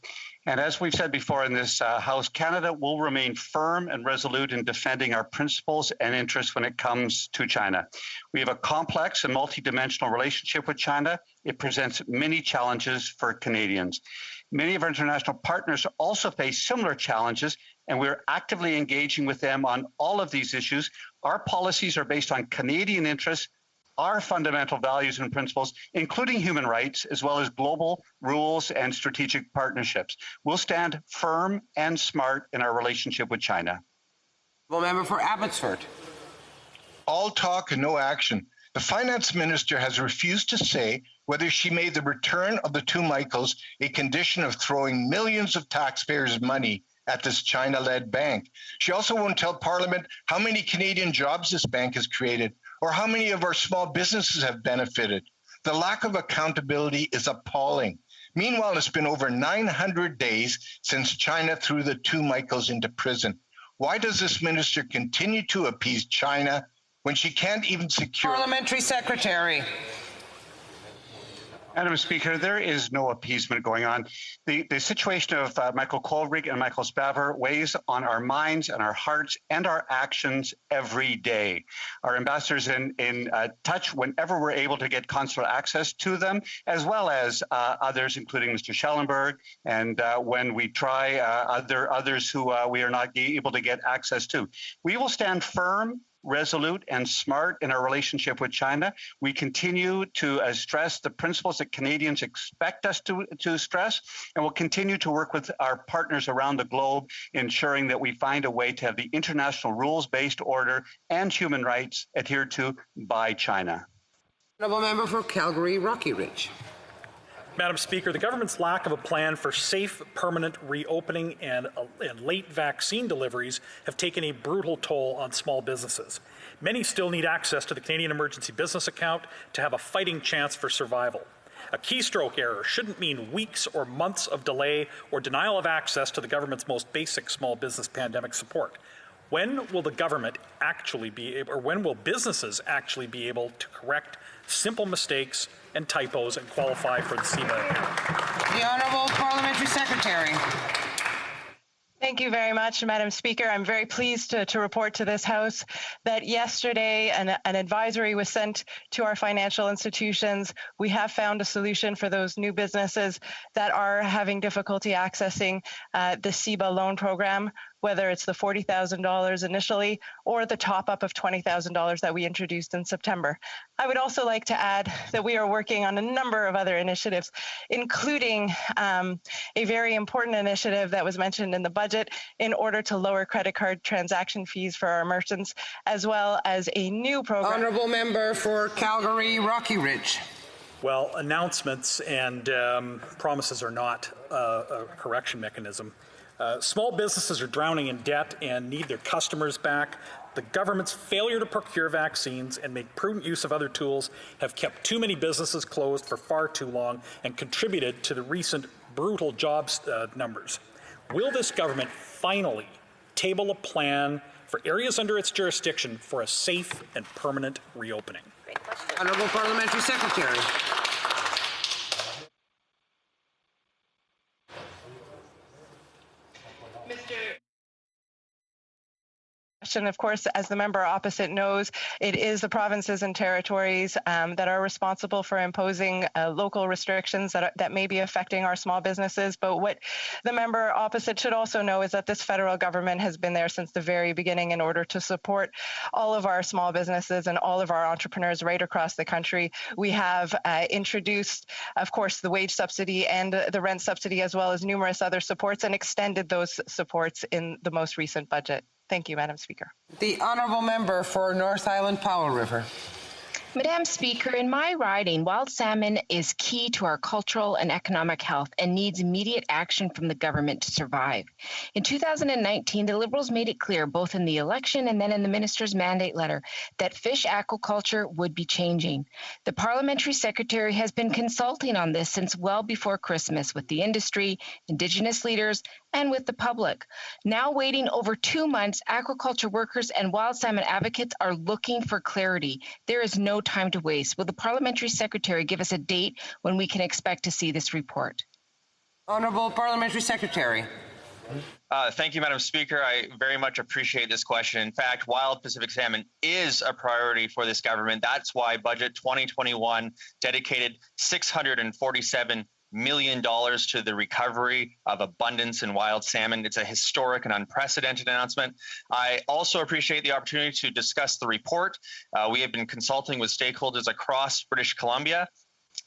And as we've said before in this House, Canada will remain firm and resolute in defending our principles and interests when it comes to China. We have a complex and multidimensional relationship with China. It presents many challenges for Canadians. Many of our international partners also face similar challenges, and we're actively engaging with them on all of these issues. Our policies are based on Canadian interests, our fundamental values and principles, including human rights, as well as global rules and strategic partnerships. We'll stand firm and smart in our relationship with China.
Well, Member for Abbotsford.
All talk and no action. The finance minister has refused to say whether she made the return of the 2 Michaels a condition of throwing millions of taxpayers' money at this China-led bank. She also won't tell Parliament how many Canadian jobs this bank has created or how many of our small businesses have benefited. The lack of accountability is appalling. Meanwhile, it's been over 900 days since China threw the two Michaels into prison. Why does this minister continue to appease China when she can't even secure...
Parliamentary Secretary.
Madam Speaker, there is no appeasement going on. The situation of Michael Kohlrig and Michael Spavor weighs on our minds and our hearts and our actions every day. Our ambassadors in touch whenever we're able to get consular access to them, as well as others, including Mr. Schellenberg, and when we try others who we are not able to get access to. We will stand firm, resolute, and smart in our relationship with China. We continue to stress the principles that Canadians expect us to stress, and we'll continue to work with our partners around the globe, ensuring that we find a way to have the international rules-based order and human rights adhered to by China.
Honourable Member for Calgary, Rocky Ridge.
Madam Speaker, the government's lack of a plan for safe, permanent reopening and late vaccine deliveries have taken a brutal toll on small businesses. Many still need access to the Canadian Emergency Business Account to have a fighting chance for survival. A keystroke error shouldn't mean weeks or months of delay or denial of access to the government's most basic small business pandemic support. When will the government actually be able, or when will businesses actually be able to correct simple mistakes and typos and qualify for the CEBA account?
The Honourable Parliamentary Secretary.
Thank you very much, Madam Speaker. I'm very pleased to report to this House that yesterday an advisory was sent to our financial institutions. We have found a solution for those new businesses that are having difficulty accessing the CEBA loan program, whether it's the $40,000 initially or the top-up of $20,000 that we introduced in September. I would also like to add that we are working on a number of other initiatives, including a very important initiative that was mentioned in the budget in order to lower credit card transaction fees for our merchants, as well as a new program.
Honourable Member for Calgary, Rocky Ridge.
Well, announcements and promises are not a correction mechanism. Small businesses are drowning in debt and need their customers back. The government's failure to procure vaccines and make prudent use of other tools have kept too many businesses closed for far too long and contributed to the recent brutal jobs numbers. Will this government finally table a plan for areas under its jurisdiction for a safe and permanent reopening?
Honourable Parliamentary Secretary.
Of course, as the member opposite knows, it is the provinces and territories that are responsible for imposing local restrictions that may be affecting our small businesses. But what the member opposite should also know is that this federal government has been there since the very beginning in order to support all of our small businesses and all of our entrepreneurs right across the country. We have introduced, of course, the wage subsidy and the rent subsidy, as well as numerous other supports, and extended those supports in the most recent budget. Thank you, Madam Speaker.
The Honourable Member for North Island Powell River.
Madam Speaker, in my riding, wild salmon is key to our cultural and economic health and needs immediate action from the government to survive. In 2019, the Liberals made it clear, both in the election and then in the minister's mandate letter, that fish aquaculture would be changing. The Parliamentary Secretary has been consulting on this since well before Christmas with the industry, Indigenous leaders, and with the public. Now waiting over 2 months, aquaculture workers and wild salmon advocates are looking for clarity. There is no time to waste. Will the Parliamentary Secretary give us a date when we can expect to see this report?
Honourable Parliamentary Secretary.
Thank you, Madam Speaker. I very much appreciate this question. In fact, wild Pacific salmon is a priority for this government. That's why Budget 2021 dedicated $647 million to the recovery of abundance in wild salmon. It's a historic and unprecedented announcement. I also appreciate the opportunity to discuss the report. We have been consulting with stakeholders across British Columbia,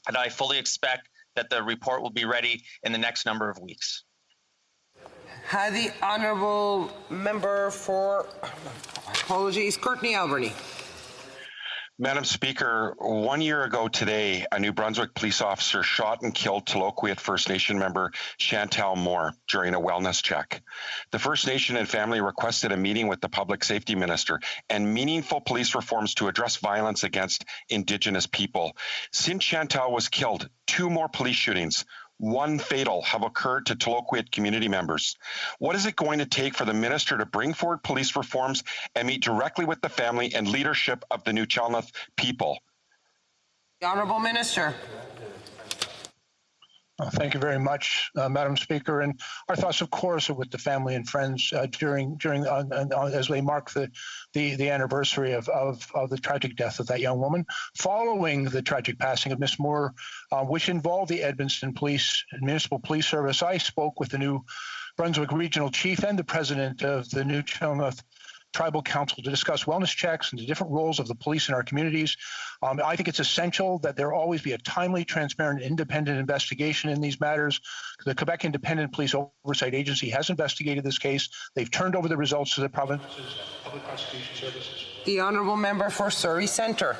and I fully expect that the report will be ready in the next number of weeks.
The Honourable Member for, Courtney Alberni.
Madam Speaker, 1 year ago today, a New Brunswick police officer shot and killed Tloquet First Nation member Chantal Moore during a wellness check. The First Nation and family requested a meeting with the Public Safety Minister and meaningful police reforms to address violence against Indigenous people. Since Chantal was killed, 2 more police shootings, 1 fatal, have occurred to Tloquet community members. What is it going to take for the minister to bring forward police reforms and meet directly with the family and leadership of the New Chelmsford people?
The Honourable Minister.
Thank you very much, Madam Speaker. And our thoughts, of course, are with the family and friends during as we mark the anniversary of the tragic death of that young woman, following the tragic passing of Miss Moore, which involved the Edmundston Police Municipal Police Service. I spoke with the New Brunswick Regional Chief and the President of the New Chelmsford Tribal Council to discuss wellness checks and the different roles of the police in our communities. I think it's essential that there always be a timely, transparent, independent investigation in these matters. The Quebec Independent Police Oversight Agency has investigated this case. They've turned over the results to the province's public prosecution services.
The Honourable Member for Surrey Centre.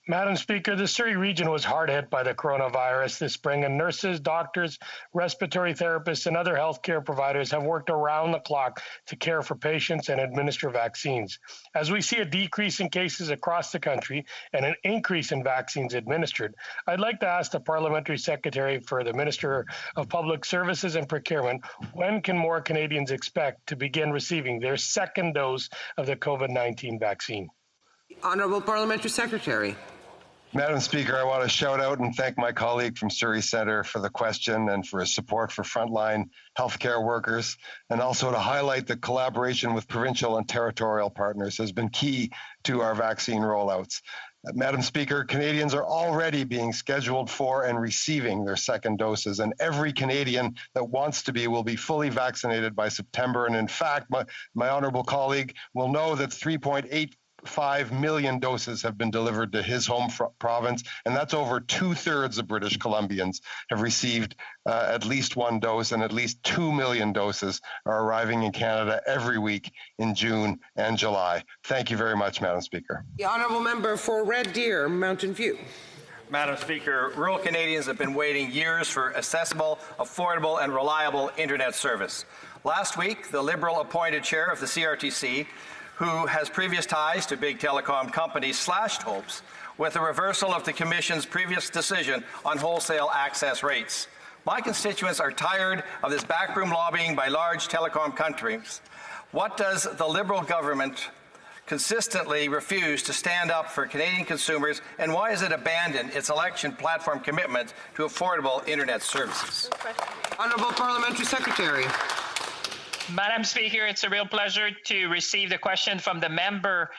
Madam Speaker, the Surrey region was hard hit by the coronavirus this spring, and nurses, doctors, respiratory therapists, and other healthcare providers have worked around the clock to care for patients and administer vaccines. As we see a decrease in cases across the country and an increase in vaccines administered, I'd like to ask the Parliamentary Secretary for the Minister of Public Services and Procurement, when can more Canadians expect to begin receiving their second dose of the COVID-19 vaccine?
Honourable Parliamentary Secretary.
Madam Speaker, I want to shout out and thank my colleague from Surrey Centre for the question and for his support for frontline healthcare workers, and also to highlight that collaboration with provincial and territorial partners has been key to our vaccine rollouts. Madam Speaker, Canadians are already being scheduled for and receiving their second doses, and every Canadian that wants to be will be fully vaccinated by September. And in fact, my honourable colleague will know that 3.85 million doses have been delivered to his home province, and that's over 2/3 of British Columbians have received at least 1 dose, and at least 2 million doses are arriving in Canada every week in June and July. Thank you very much, Madam Speaker.
The Honourable Member for Red Deer, Mountain View.
Madam Speaker, rural Canadians have been waiting years for accessible, affordable, and reliable internet service. Last week, the Liberal-appointed chair of the CRTC, who has previous ties to big telecom companies, slashed hopes with a reversal of the Commission's previous decision on wholesale access rates. My constituents are tired of this backroom lobbying by large telecom companies. What does the Liberal government consistently refuse to stand up for Canadian consumers, and why has it abandoned its election platform commitment to affordable internet services?
Honourable Parliamentary Secretary.
Madam Speaker, it's a real pleasure to receive the question from the member.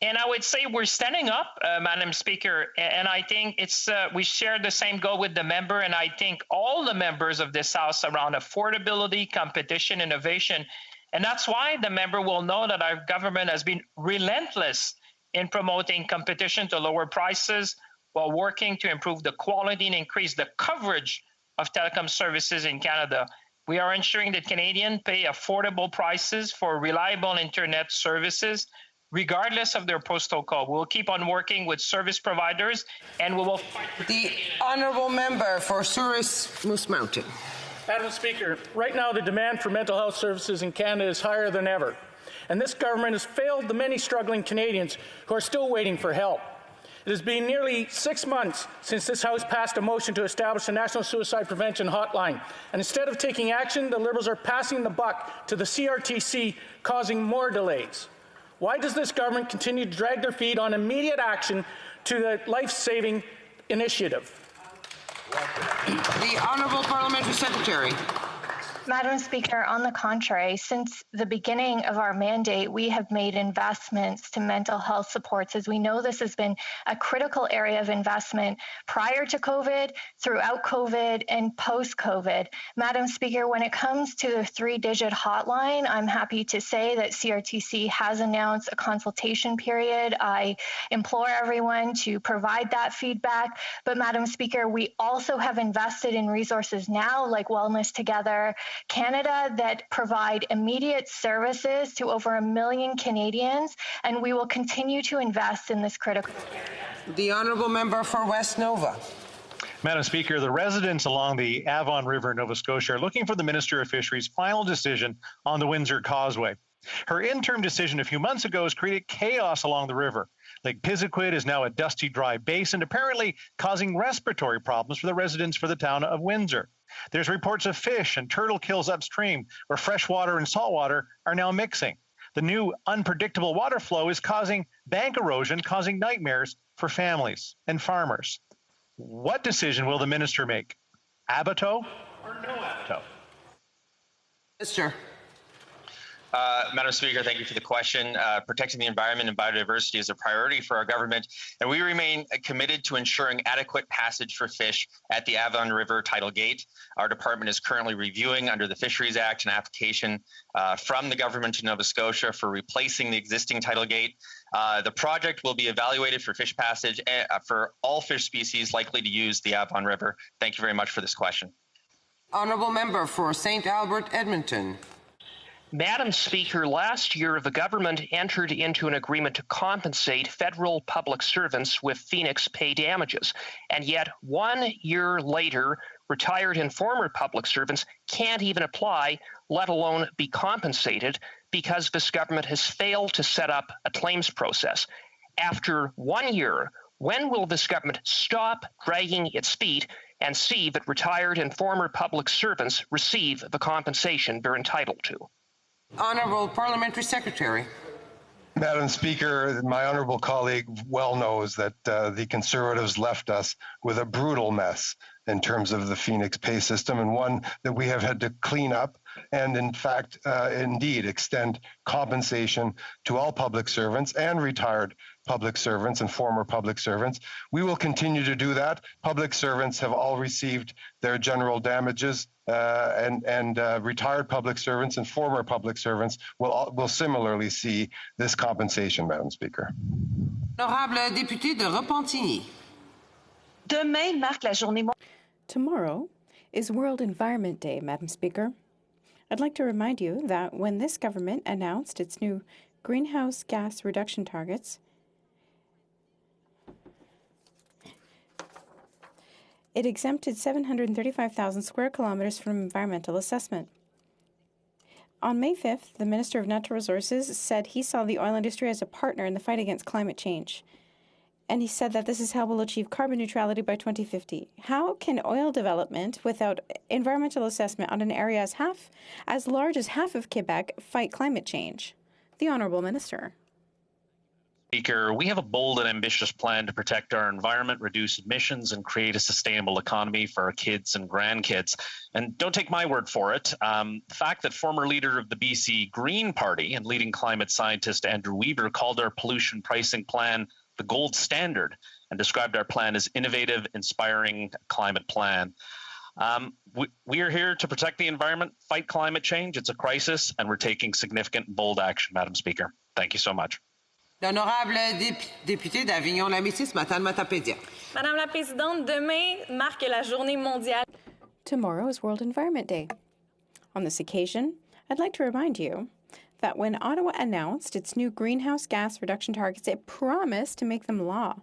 And I would say we're standing up, Madam Speaker, and I think it's we share the same goal with the member, and I think all the members of this House around affordability, competition, innovation. And that's why the member will know that our government has been relentless in promoting competition to lower prices while working to improve the quality and increase the coverage of telecom services in Canada. We are ensuring that Canadians pay affordable prices for reliable internet services, regardless of their postal code. We'll keep on working with service providers, and we will fight for
the Honourable Member for Souris Moose Mountain.
Madam Speaker, right now the demand for mental health services in Canada is higher than ever, and this government has failed the many struggling Canadians who are still waiting for help. It has been nearly 6 months since this House passed a motion to establish a National Suicide Prevention Hotline. And instead of taking action, the Liberals are passing the buck to the CRTC, causing more delays. Why does this government continue to drag their feet on immediate action to the life-saving initiative?
The Honourable Parliamentary Secretary.
Madam Speaker, on the contrary, since the beginning of our mandate, we have made investments to mental health supports, as we know this has been a critical area of investment prior to COVID, throughout COVID, and post-COVID. Madam Speaker, when it comes to the 3-digit hotline, I'm happy to say that CRTC has announced a consultation period. I implore everyone to provide that feedback. But Madam Speaker, we also have invested in resources now, like Wellness Together, Canada that provide immediate services to over 1 million Canadians, and we will continue to invest in this critical area.
The honourable member for West Nova.
Madam Speaker, the residents along the Avon River in Nova Scotia are looking for the Minister of Fisheries' final decision on the Windsor Causeway. Her interim decision a few months ago has created chaos along the river. Lake Pisiquid is now a dusty, dry basin, apparently causing respiratory problems for the residents for the town of Windsor. There's reports of fish and turtle kills upstream where freshwater and saltwater are now mixing. The new unpredictable water flow is causing bank erosion, causing nightmares for families and farmers. What decision will the minister make? Abato or no abato?
Mr.
Madam Speaker, thank you for the question. Protecting the environment and biodiversity is a priority for our government, and we remain committed to ensuring adequate passage for fish at the Avon River Tidal Gate. Our department is currently reviewing under the Fisheries Act an application from the government of Nova Scotia for replacing the existing tidal gate. The project will be evaluated for fish passage for all fish species likely to use the Avon River. Thank you very much for this question.
Honourable member for St. Albert, Edmonton.
Madam Speaker, last year the government entered into an agreement to compensate federal public servants with Phoenix pay damages, and yet 1 year later, retired and former public servants can't even apply, let alone be compensated, because this government has failed to set up a claims process. After 1 year, when will this government stop dragging its feet and see that retired and former public servants receive the compensation they're entitled to?
Honourable Parliamentary Secretary.
Madam Speaker, my honourable colleague well knows that the Conservatives left us with a brutal mess in terms of the Phoenix pay system, and one that we have had to clean up and, in fact, indeed extend compensation to all public servants and retired public servants and former public servants. We will continue to do that. Public servants have all received their general damages, and retired public servants and former public servants will similarly see this compensation, Madam Speaker.
Honorable député de Repentigny.
Demain marque la journée. Tomorrow is World Environment Day, Madam Speaker. I'd like to remind you that when this government announced its new greenhouse gas reduction targets, it exempted 735,000 square kilometers from environmental assessment. On May 5th, the Minister of Natural Resources said he saw the oil industry as a partner in the fight against climate change. And he said that this is how we'll achieve carbon neutrality by 2050. How can oil development without environmental assessment on an area as large as half of Quebec fight climate change? The Honourable Minister.
Speaker, we have a bold and ambitious plan to protect our environment, reduce emissions, and create a sustainable economy for our kids and grandkids. And don't take my word for it. The fact that former leader of the BC Green Party and leading climate scientist Andrew Weaver called our pollution pricing plan the gold standard and described our plan as innovative, inspiring climate plan. We are here to protect the environment, fight climate change. It's a crisis, and we're taking significant, bold action, Madam Speaker. Thank you so much.
L'honorable député d'Avignon-la-Métis, Madame Matapédia.
Madame la Présidente, demain marque la journée mondiale. Tomorrow is World Environment Day. On this occasion, I'd like to remind you that when Ottawa announced its new greenhouse gas reduction targets, it promised to make them law.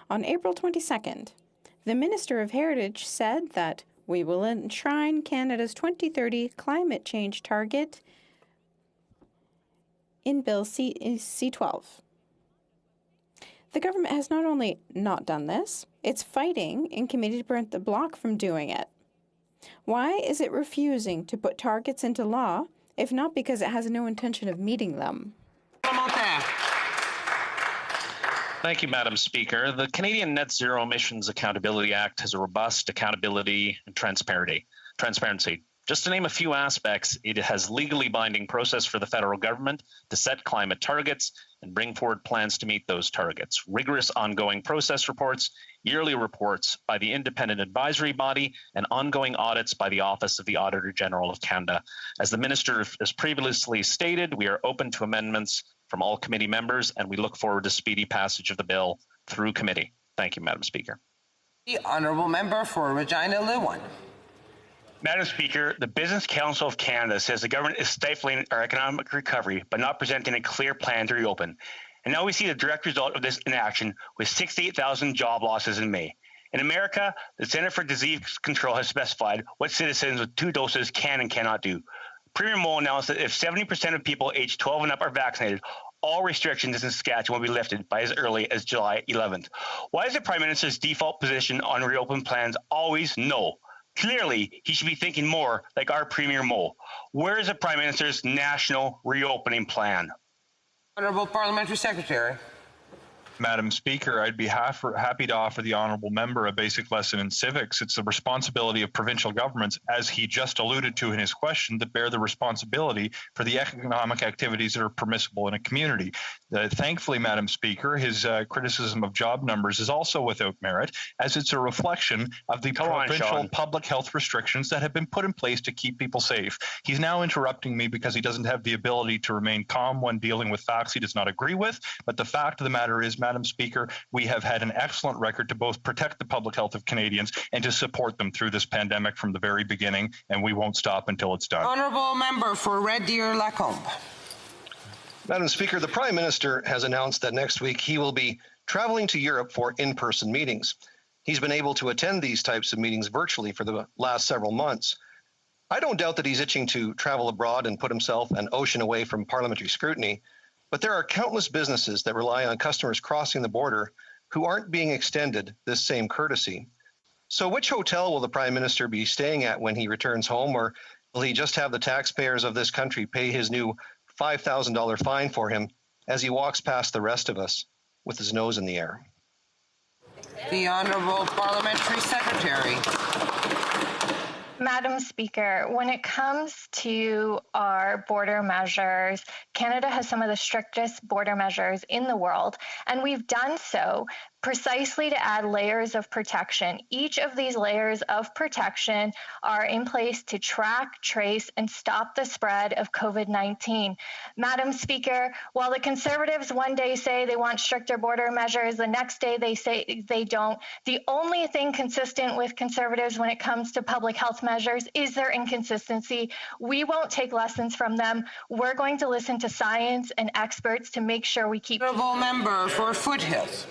On April 22nd, the Minister of Heritage said that we will enshrine Canada's 2030 climate change target in Bill C-12. The government has not only not done this, it's fighting in committee to prevent the Bloc from doing it. Why is it refusing to put targets into law, if not because it has no intention of meeting them?
Thank you, Madam Speaker. The Canadian Net Zero Emissions Accountability Act has a robust accountability and transparency. Just to name a few aspects, it has legally binding process for the federal government to set climate targets and bring forward plans to meet those targets. Rigorous ongoing process reports, yearly reports by the independent advisory body, and ongoing audits by the Office of the Auditor General of Canada. As the Minister has previously stated, we are open to amendments from all committee members, and we look forward to speedy passage of the bill through committee. Thank you, Madam Speaker.
The Honourable Member for Regina Leeuwen.
Madam Speaker, the Business Council of Canada says the government is stifling our economic recovery by not presenting a clear plan to reopen. And now we see the direct result of this inaction with 68,000 job losses in May. In America, the Center for Disease Control has specified what citizens with 2 doses can and cannot do. Premier Moe announced that if 70% of people aged 12 and up are vaccinated, all restrictions in Saskatchewan will be lifted by as early as July 11th. Why is the Prime Minister's default position on reopen plans always no? Clearly, he should be thinking more like our Premier Moe. Where is the Prime Minister's national reopening plan?
Honourable Parliamentary Secretary.
Madam Speaker, I'd be happy to offer the honourable member a basic lesson in civics. It's the responsibility of provincial governments, as he just alluded to in his question, that bear the responsibility for the economic activities that are permissible in a community. Thankfully, Madam Speaker, his criticism of job numbers is also without merit, as it's a reflection of the provincial public health restrictions that have been put in place to keep people safe. He's now interrupting me because he doesn't have the ability to remain calm when dealing with facts he does not agree with. But the fact of the matter is, Madam Speaker, we have had an excellent record to both protect the public health of Canadians and to support them through this pandemic from the very beginning, and we won't stop until it's done.
Honourable Member for Red Deer Lacombe.
Madam Speaker, the Prime Minister has announced that next week he will be traveling to Europe for in-person meetings. He's been able to attend these types of meetings virtually for the last several months. I don't doubt that he's itching to travel abroad and put himself an ocean away from parliamentary scrutiny, but there are countless businesses that rely on customers crossing the border who aren't being extended this same courtesy. So which hotel will the Prime Minister be staying at when he returns home, or will he just have the taxpayers of this country pay his new $5,000 fine for him as he walks past the rest of us with his nose in the air?
The Honourable Parliamentary Secretary.
Madam Speaker, when it comes to our border measures, Canada has some of the strictest border measures in the world, and we've done so precisely to add layers of protection. Each of these layers of protection are in place to track, trace, and stop the spread of COVID-19. Madam Speaker, while the Conservatives one day say they want stricter border measures, the next day they say they don't, the only thing consistent with Conservatives when it comes to public health measures is their inconsistency. We won't take lessons from them. We're going to listen to science and experts to make sure we keep...
Honourable Member for Foothills.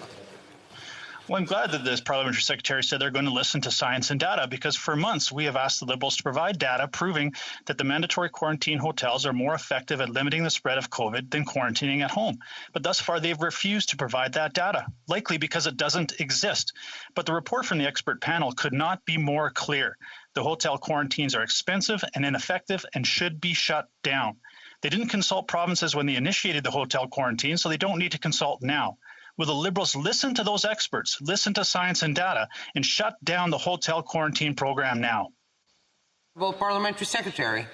Well, I'm glad that this parliamentary secretary said they're going to listen to science and data, because for months we have asked the Liberals to provide data proving that the mandatory quarantine hotels are more effective at limiting the spread of COVID than quarantining at home. But thus far, they've refused to provide that data, likely because it doesn't exist. But the report from the expert panel could not be more clear. The hotel quarantines are expensive and ineffective and should be shut down. They didn't consult provinces when they initiated the hotel quarantine, so they don't need to consult now. Will the Liberals listen to those experts, listen to science and data, and shut down the hotel quarantine program now?
Parliamentary Secretary.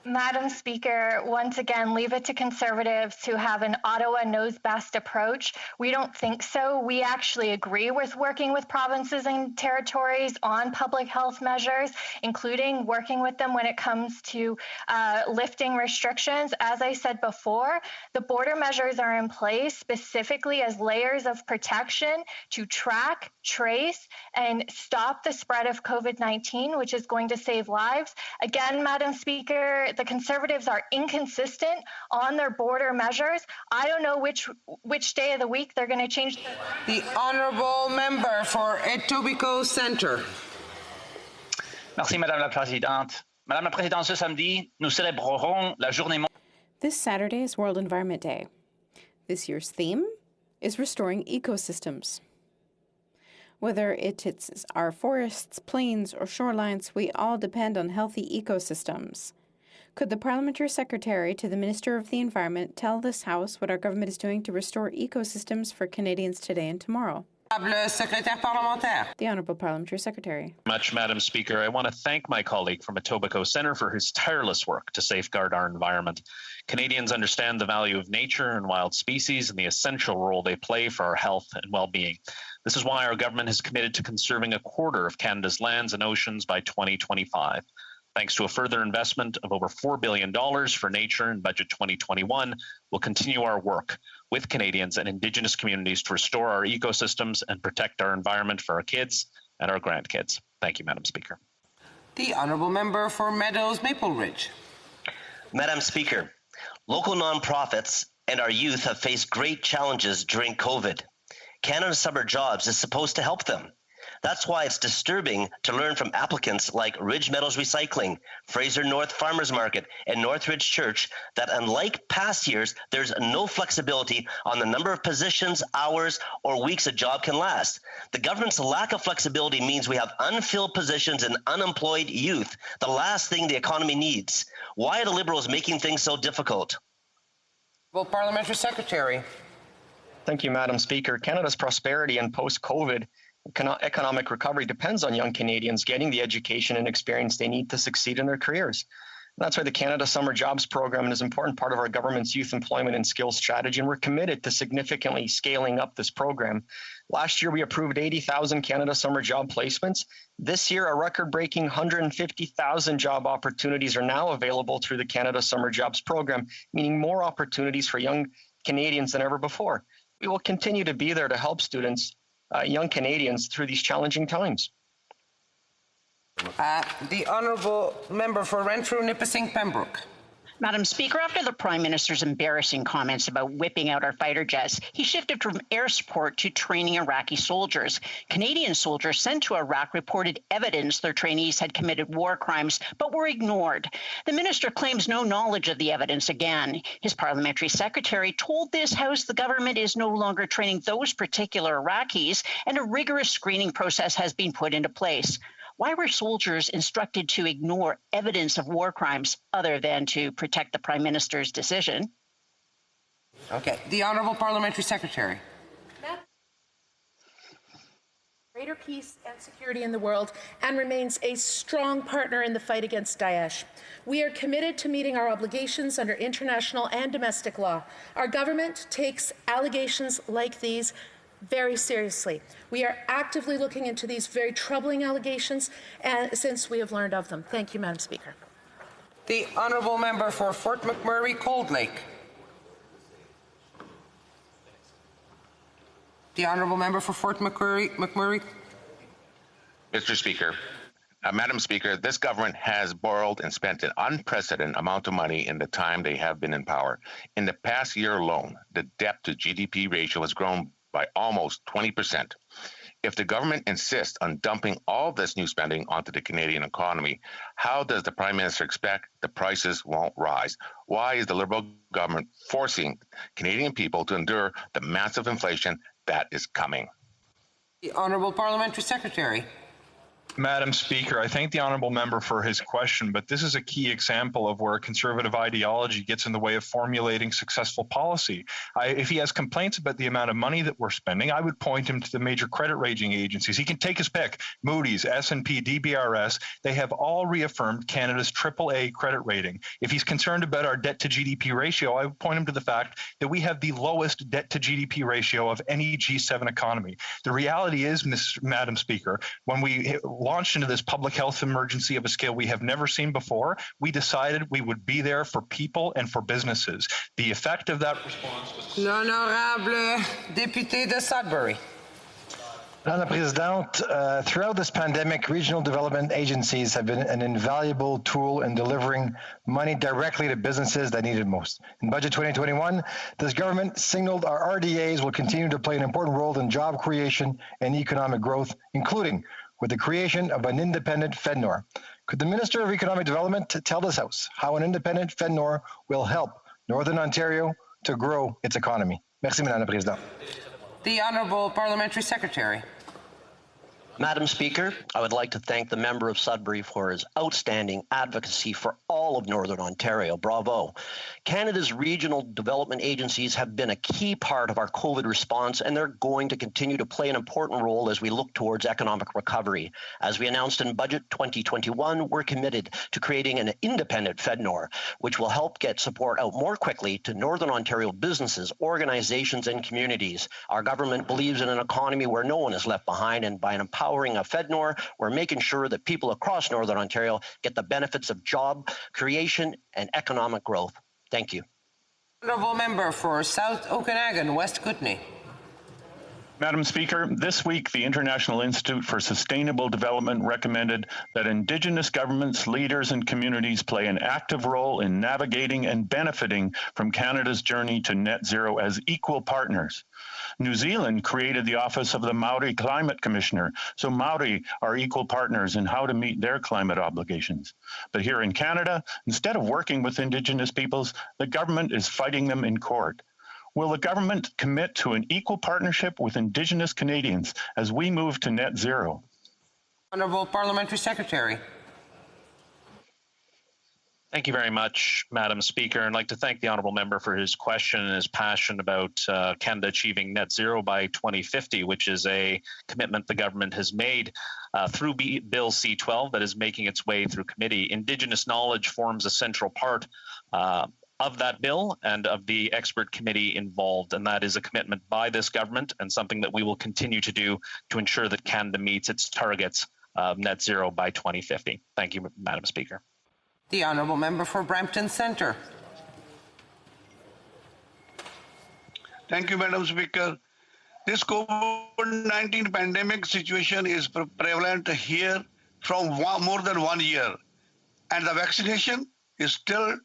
Madam Speaker, once again, leave it to Conservatives to have an Ottawa knows best approach. We don't think so. We actually agree with working with provinces and territories on public health measures, including working with them when it comes to lifting restrictions. As I said before, the border measures are in place specifically as layers of protection to track, trace, and stop the spread of COVID-19, which is going to save lives. Again, Madam Speaker, the Conservatives are inconsistent on their border measures. I don't know which day of the week they're going to change.
The Honourable Member for Etobicoke Centre.
Merci, Madame la Présidente. Madame la Présidente, ce samedi, nous célébrerons la journée mondiale.
This Saturday is World Environment Day. This year's theme is restoring ecosystems. Whether it's our forests, plains, or shorelines, we all depend on healthy ecosystems. Could the Parliamentary Secretary to the Minister of the Environment tell this House what our government is doing to restore ecosystems for Canadians today and tomorrow? The Honourable Parliamentary Secretary.
Much, Madam Speaker. I want to thank my colleague from Etobicoke Centre for his tireless work to safeguard our environment. Canadians understand the value of nature and wild species and the essential role they play for our health and well-being. This is why our government has committed to conserving a quarter of Canada's lands and oceans by 2025. Thanks to a further investment of over $4 billion for nature in Budget 2021, we'll continue our work with Canadians and Indigenous communities to restore our ecosystems and protect our environment for our kids and our grandkids. Thank you, Madam Speaker.
The Honourable Member for Meadows Maple Ridge.
Madam Speaker, local nonprofits and our youth have faced great challenges during COVID. Canada Summer Jobs is supposed to help them. That's why it's disturbing to learn from applicants like Ridge Meadows Recycling, Fraser North Farmers Market, and Northridge Church that unlike past years, there's no flexibility on the number of positions, hours, or weeks a job can last. The government's lack of flexibility means we have unfilled positions and unemployed youth, the last thing the economy needs. Why are the Liberals making things so difficult?
Well, Parliamentary Secretary.
Thank you, Madam Speaker. Canada's prosperity and post-COVID economic recovery depends on young Canadians getting the education and experience they need to succeed in their careers. That's why the Canada Summer Jobs Program is an important part of our government's youth employment and skills strategy, and we're committed to significantly scaling up this program. Last year, we approved 80,000 Canada Summer Job placements. This year, a record-breaking 150,000 job opportunities are now available through the Canada Summer Jobs Program, meaning more opportunities for young Canadians than ever before. We will continue to be there to help students, young Canadians, through these challenging times.
The Honourable Member for Renfrew, Nipissing, Pembroke.
Madam Speaker, after the Prime Minister's embarrassing comments about whipping out our fighter jets, he shifted from air support to training Iraqi soldiers. Canadian soldiers sent to Iraq reported evidence their trainees had committed war crimes, but were ignored. The minister claims no knowledge of the evidence again. His parliamentary secretary told this House the government is no longer training those particular Iraqis, and a rigorous screening process has been put into place. Why were soldiers instructed to ignore evidence of war crimes other than to protect the Prime Minister's decision?
Okay. The Honourable Parliamentary Secretary.
Greater peace and security in the world and remains a strong partner in the fight against Daesh. We are committed to meeting our obligations under international and domestic law. Our government takes allegations like these very seriously. We are actively looking into these very troubling allegations since we have learned of them. Thank you, Madam Speaker.
The Honourable Member for Fort McMurray, Cold Lake. The Honourable Member for Fort McMurray.
Mr. Speaker, Madam Speaker, this government has borrowed and spent an unprecedented amount of money in the time they have been in power. In the past year alone, the debt to GDP ratio has grown by almost 20%. If the government insists on dumping all this new spending onto the Canadian economy, how does the Prime Minister expect the prices won't rise? Why is the Liberal government forcing Canadian people to endure the massive inflation that is coming?
The Honourable Parliamentary Secretary.
Madam Speaker, I thank the honourable member for his question, but this is a key example of where conservative ideology gets in the way of formulating successful policy. If he has complaints about the amount of money that we're spending, I would point him to the major credit rating agencies. He can take his pick. Moody's, S&P, DBRS, they have all reaffirmed Canada's AAA credit rating. If he's concerned about our debt to GDP ratio, I would point him to the fact that we have the lowest debt to GDP ratio of any G7 economy. The reality is, Madam Speaker, when we launched into this public health emergency of a scale we have never seen before, we decided we would be there for people and for businesses. The effect of that response was...
L'honorable député de Sudbury.
Madame la Présidente, throughout this pandemic, regional development agencies have been an invaluable tool in delivering money directly to businesses that need it most. In Budget 2021, this government signaled our RDAs will continue to play an important role in job creation and economic growth, including with the creation of an independent FedNor. Could the Minister of Economic Development tell this House how an independent FedNor will help Northern Ontario to grow its economy? Merci, Madame la Présidente.
The Honourable Parliamentary Secretary.
Madam Speaker, I would like to thank the member of Sudbury for his outstanding advocacy for all of Northern Ontario. Bravo. Canada's regional development agencies have been a key part of our COVID response, and they're going to continue to play an important role as we look towards economic recovery. As we announced in Budget 2021, we're committed to creating an independent FedNor, which will help get support out more quickly to Northern Ontario businesses, organizations, and communities. Our government believes in an economy where no one is left behind, and by empowering a FedNor, we're making sure that people across Northern Ontario get the benefits of job creation and economic growth. Thank you.
Honourable Member for South Okanagan, West Kootenay.
Madam Speaker, this week the International Institute for Sustainable Development recommended that Indigenous governments, leaders, and communities play an active role in navigating and benefiting from Canada's journey to net zero as equal partners. New Zealand created the Office of the Maori Climate Commissioner, so Maori are equal partners in how to meet their climate obligations. But here in Canada, instead of working with Indigenous peoples, the government is fighting them in court. Will the government commit to an equal partnership with Indigenous Canadians as we move to net zero?
Honourable Parliamentary Secretary.
Thank you very much, Madam Speaker. I'd like to thank the honourable member for his question and his passion about Canada achieving net zero by 2050, which is a commitment the government has made through Bill C-12 that is making its way through committee. Indigenous knowledge forms a central part of that bill and of the expert committee involved, and that is a commitment by this government and something that we will continue to do to ensure that Canada meets its targets of net zero by 2050. Thank you, Madam Speaker.
The Honourable Member for Brampton Centre.
Thank you, Madam Speaker. This COVID-19 pandemic situation is prevalent here from more than 1 year, and the vaccination is still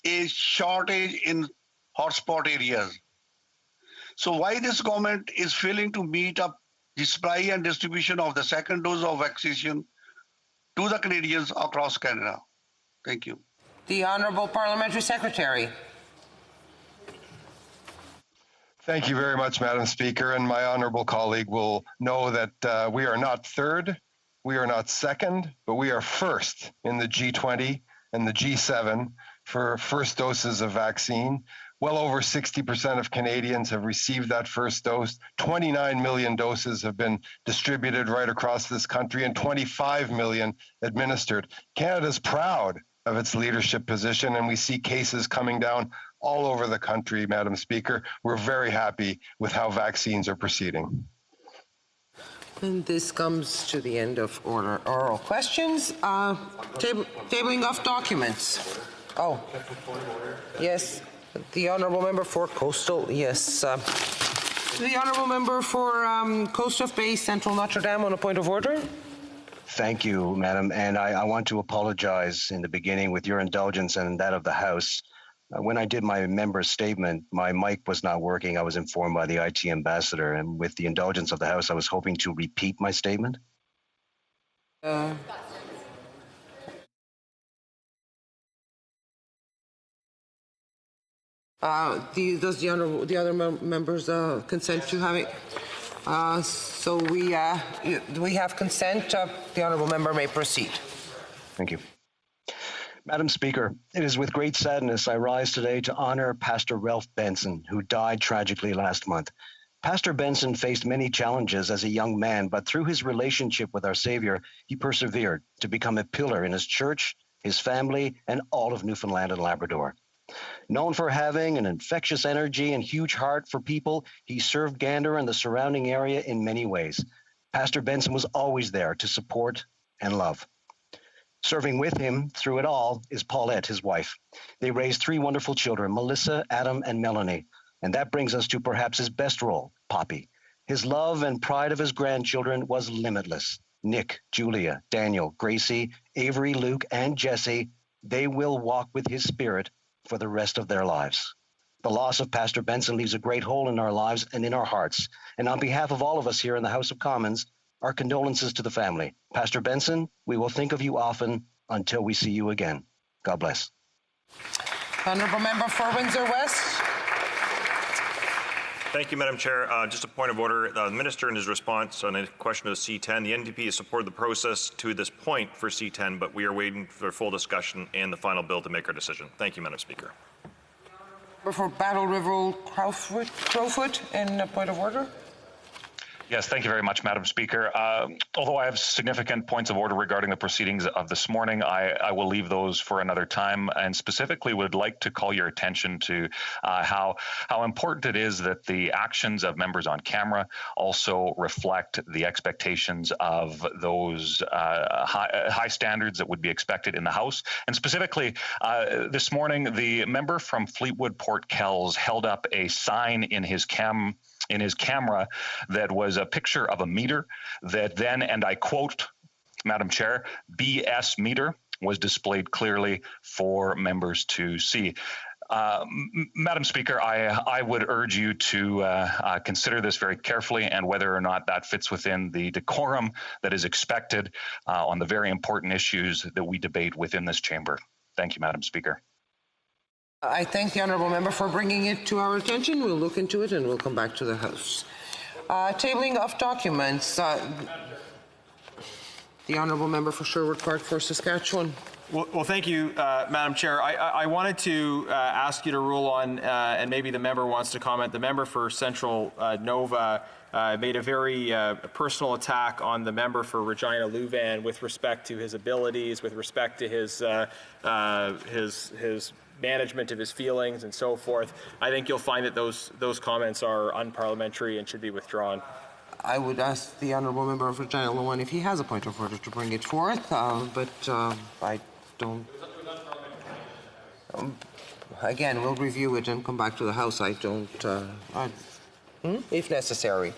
a shortage in hotspot areas. So why this government is failing to meet up the supply and distribution of the second dose of vaccination to the Canadians across Canada? Thank you.
The Honourable Parliamentary Secretary.
Thank you very much, Madam Speaker. And my honourable colleague will know that we are not third, we are not second, but we are first in the G20 and the G7 for first doses of vaccine. Well over 60% of Canadians have received that first dose. 29 million doses have been distributed right across this country and 25 million administered. Canada's proud of its leadership position, and we see cases coming down all over the country, Madam Speaker. We're very happy with how vaccines are proceeding.
And this comes to the end of oral questions. Tabling of documents. Oh, yes. The Honourable Member for Coastal, yes. The Honourable Member for Coast of Bay, Central Notre Dame, on a point of order.
Thank you, Madam. And I want to apologize in the beginning with your indulgence and that of the House. When I did my member statement, my mic was not working. I was informed by the IT ambassador. And with the indulgence of the House, I was hoping to repeat my statement.
Does the other members consent to having? So we have consent. The Honourable Member may proceed.
Thank you. Madam Speaker, it is with great sadness I rise today to honor Pastor Ralph Benson, who died tragically last month. Pastor Benson faced many challenges as a young man, but through his relationship with our Savior, he persevered to become a pillar in his church, his family, and all of Newfoundland and Labrador. Known for having an infectious energy and huge heart for people, he served Gander and the surrounding area in many ways. Pastor Benson was always there to support and love. Serving with him through it all is Paulette, his wife. They raised 3 wonderful children, Melissa, Adam, and Melanie. And that brings us to perhaps his best role, Poppy. His love and pride of his grandchildren was limitless. Nick, Julia, Daniel, Gracie, Avery, Luke, and Jesse, they will walk with his spirit for the rest of their lives. The loss of Pastor Benson leaves a great hole in our lives and in our hearts. And on behalf of all of us here in the House of Commons, our condolences to the family. Pastor Benson, we will think of you often until we see you again. God bless.
Honourable Member for Windsor West.
Thank you, Madam Chair. Just a point of order. The Minister, in his response on a question of C10, the NDP has supported the process to this point for C10, but we are waiting for full discussion and the final bill to make our decision. Thank you, Madam Speaker.
For Battle River Crowfoot, in a point of order.
Yes, thank you very much, Madam Speaker. Although I have significant points of order regarding the proceedings of this morning, I will leave those for another time, and specifically would like to call your attention to how important it is that the actions of members on camera also reflect the expectations of those high standards that would be expected in the House. And specifically, this morning, the member from Fleetwood Port Kells held up a sign in his in his camera that was a picture of a meter that then, and I quote, Madam Chair, BS meter was displayed clearly for members to see. Madam Speaker, I would urge you to consider this very carefully and whether or not that fits within the decorum that is expected on the very important issues that we debate within this chamber. Thank you, Madam Speaker.
I thank the honourable member for bringing it to our attention. We'll look into it and we'll come back to the House. Tabling of documents. The honourable member for Sherwood Park for Saskatchewan.
Well, thank you, Madam Chair. I wanted to ask you to rule on, and maybe the member wants to comment, the member for Central Nova made a very personal attack on the member for Regina Louvain with respect to his abilities, with respect to his management of his feelings and so forth. I think you'll find that those comments are unparliamentary and should be withdrawn.
I would ask the honourable member of Regina Louvain if he has a point of order to bring it forth, but I don't. Again, we'll review it and come back to the House. I don't, if necessary.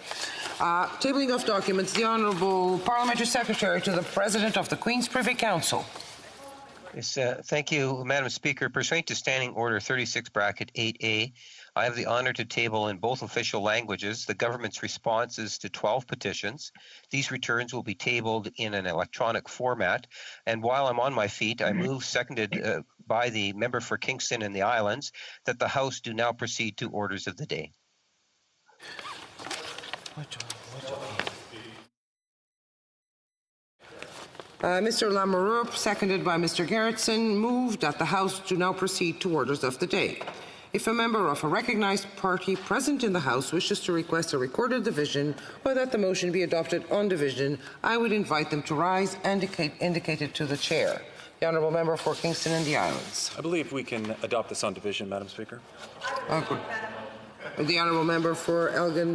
Tabling of documents, the Honourable Parliamentary Secretary to the President of the Queen's Privy Council.
Yes, thank you, Madam Speaker. Pursuant to Standing Order 36 bracket 8A, I have the honor to table in both official languages the government's responses to 12 petitions. These returns will be tabled in an electronic format. And while I'm on my feet, I move, seconded by the member for Kingston and the Islands, that the House do now proceed to orders of the day.
Mr. Lamoureux, seconded by Mr. Gerritsen, moved that the House do now proceed to orders of the day. If a member of a recognized party present in the House wishes to request a recorded division or that the motion be adopted on division, I would invite them to rise and indicate it to the chair. The honourable member for Kingston and the Islands.
I believe we can adopt this on division, Madam Speaker.
The honourable member for Elgin.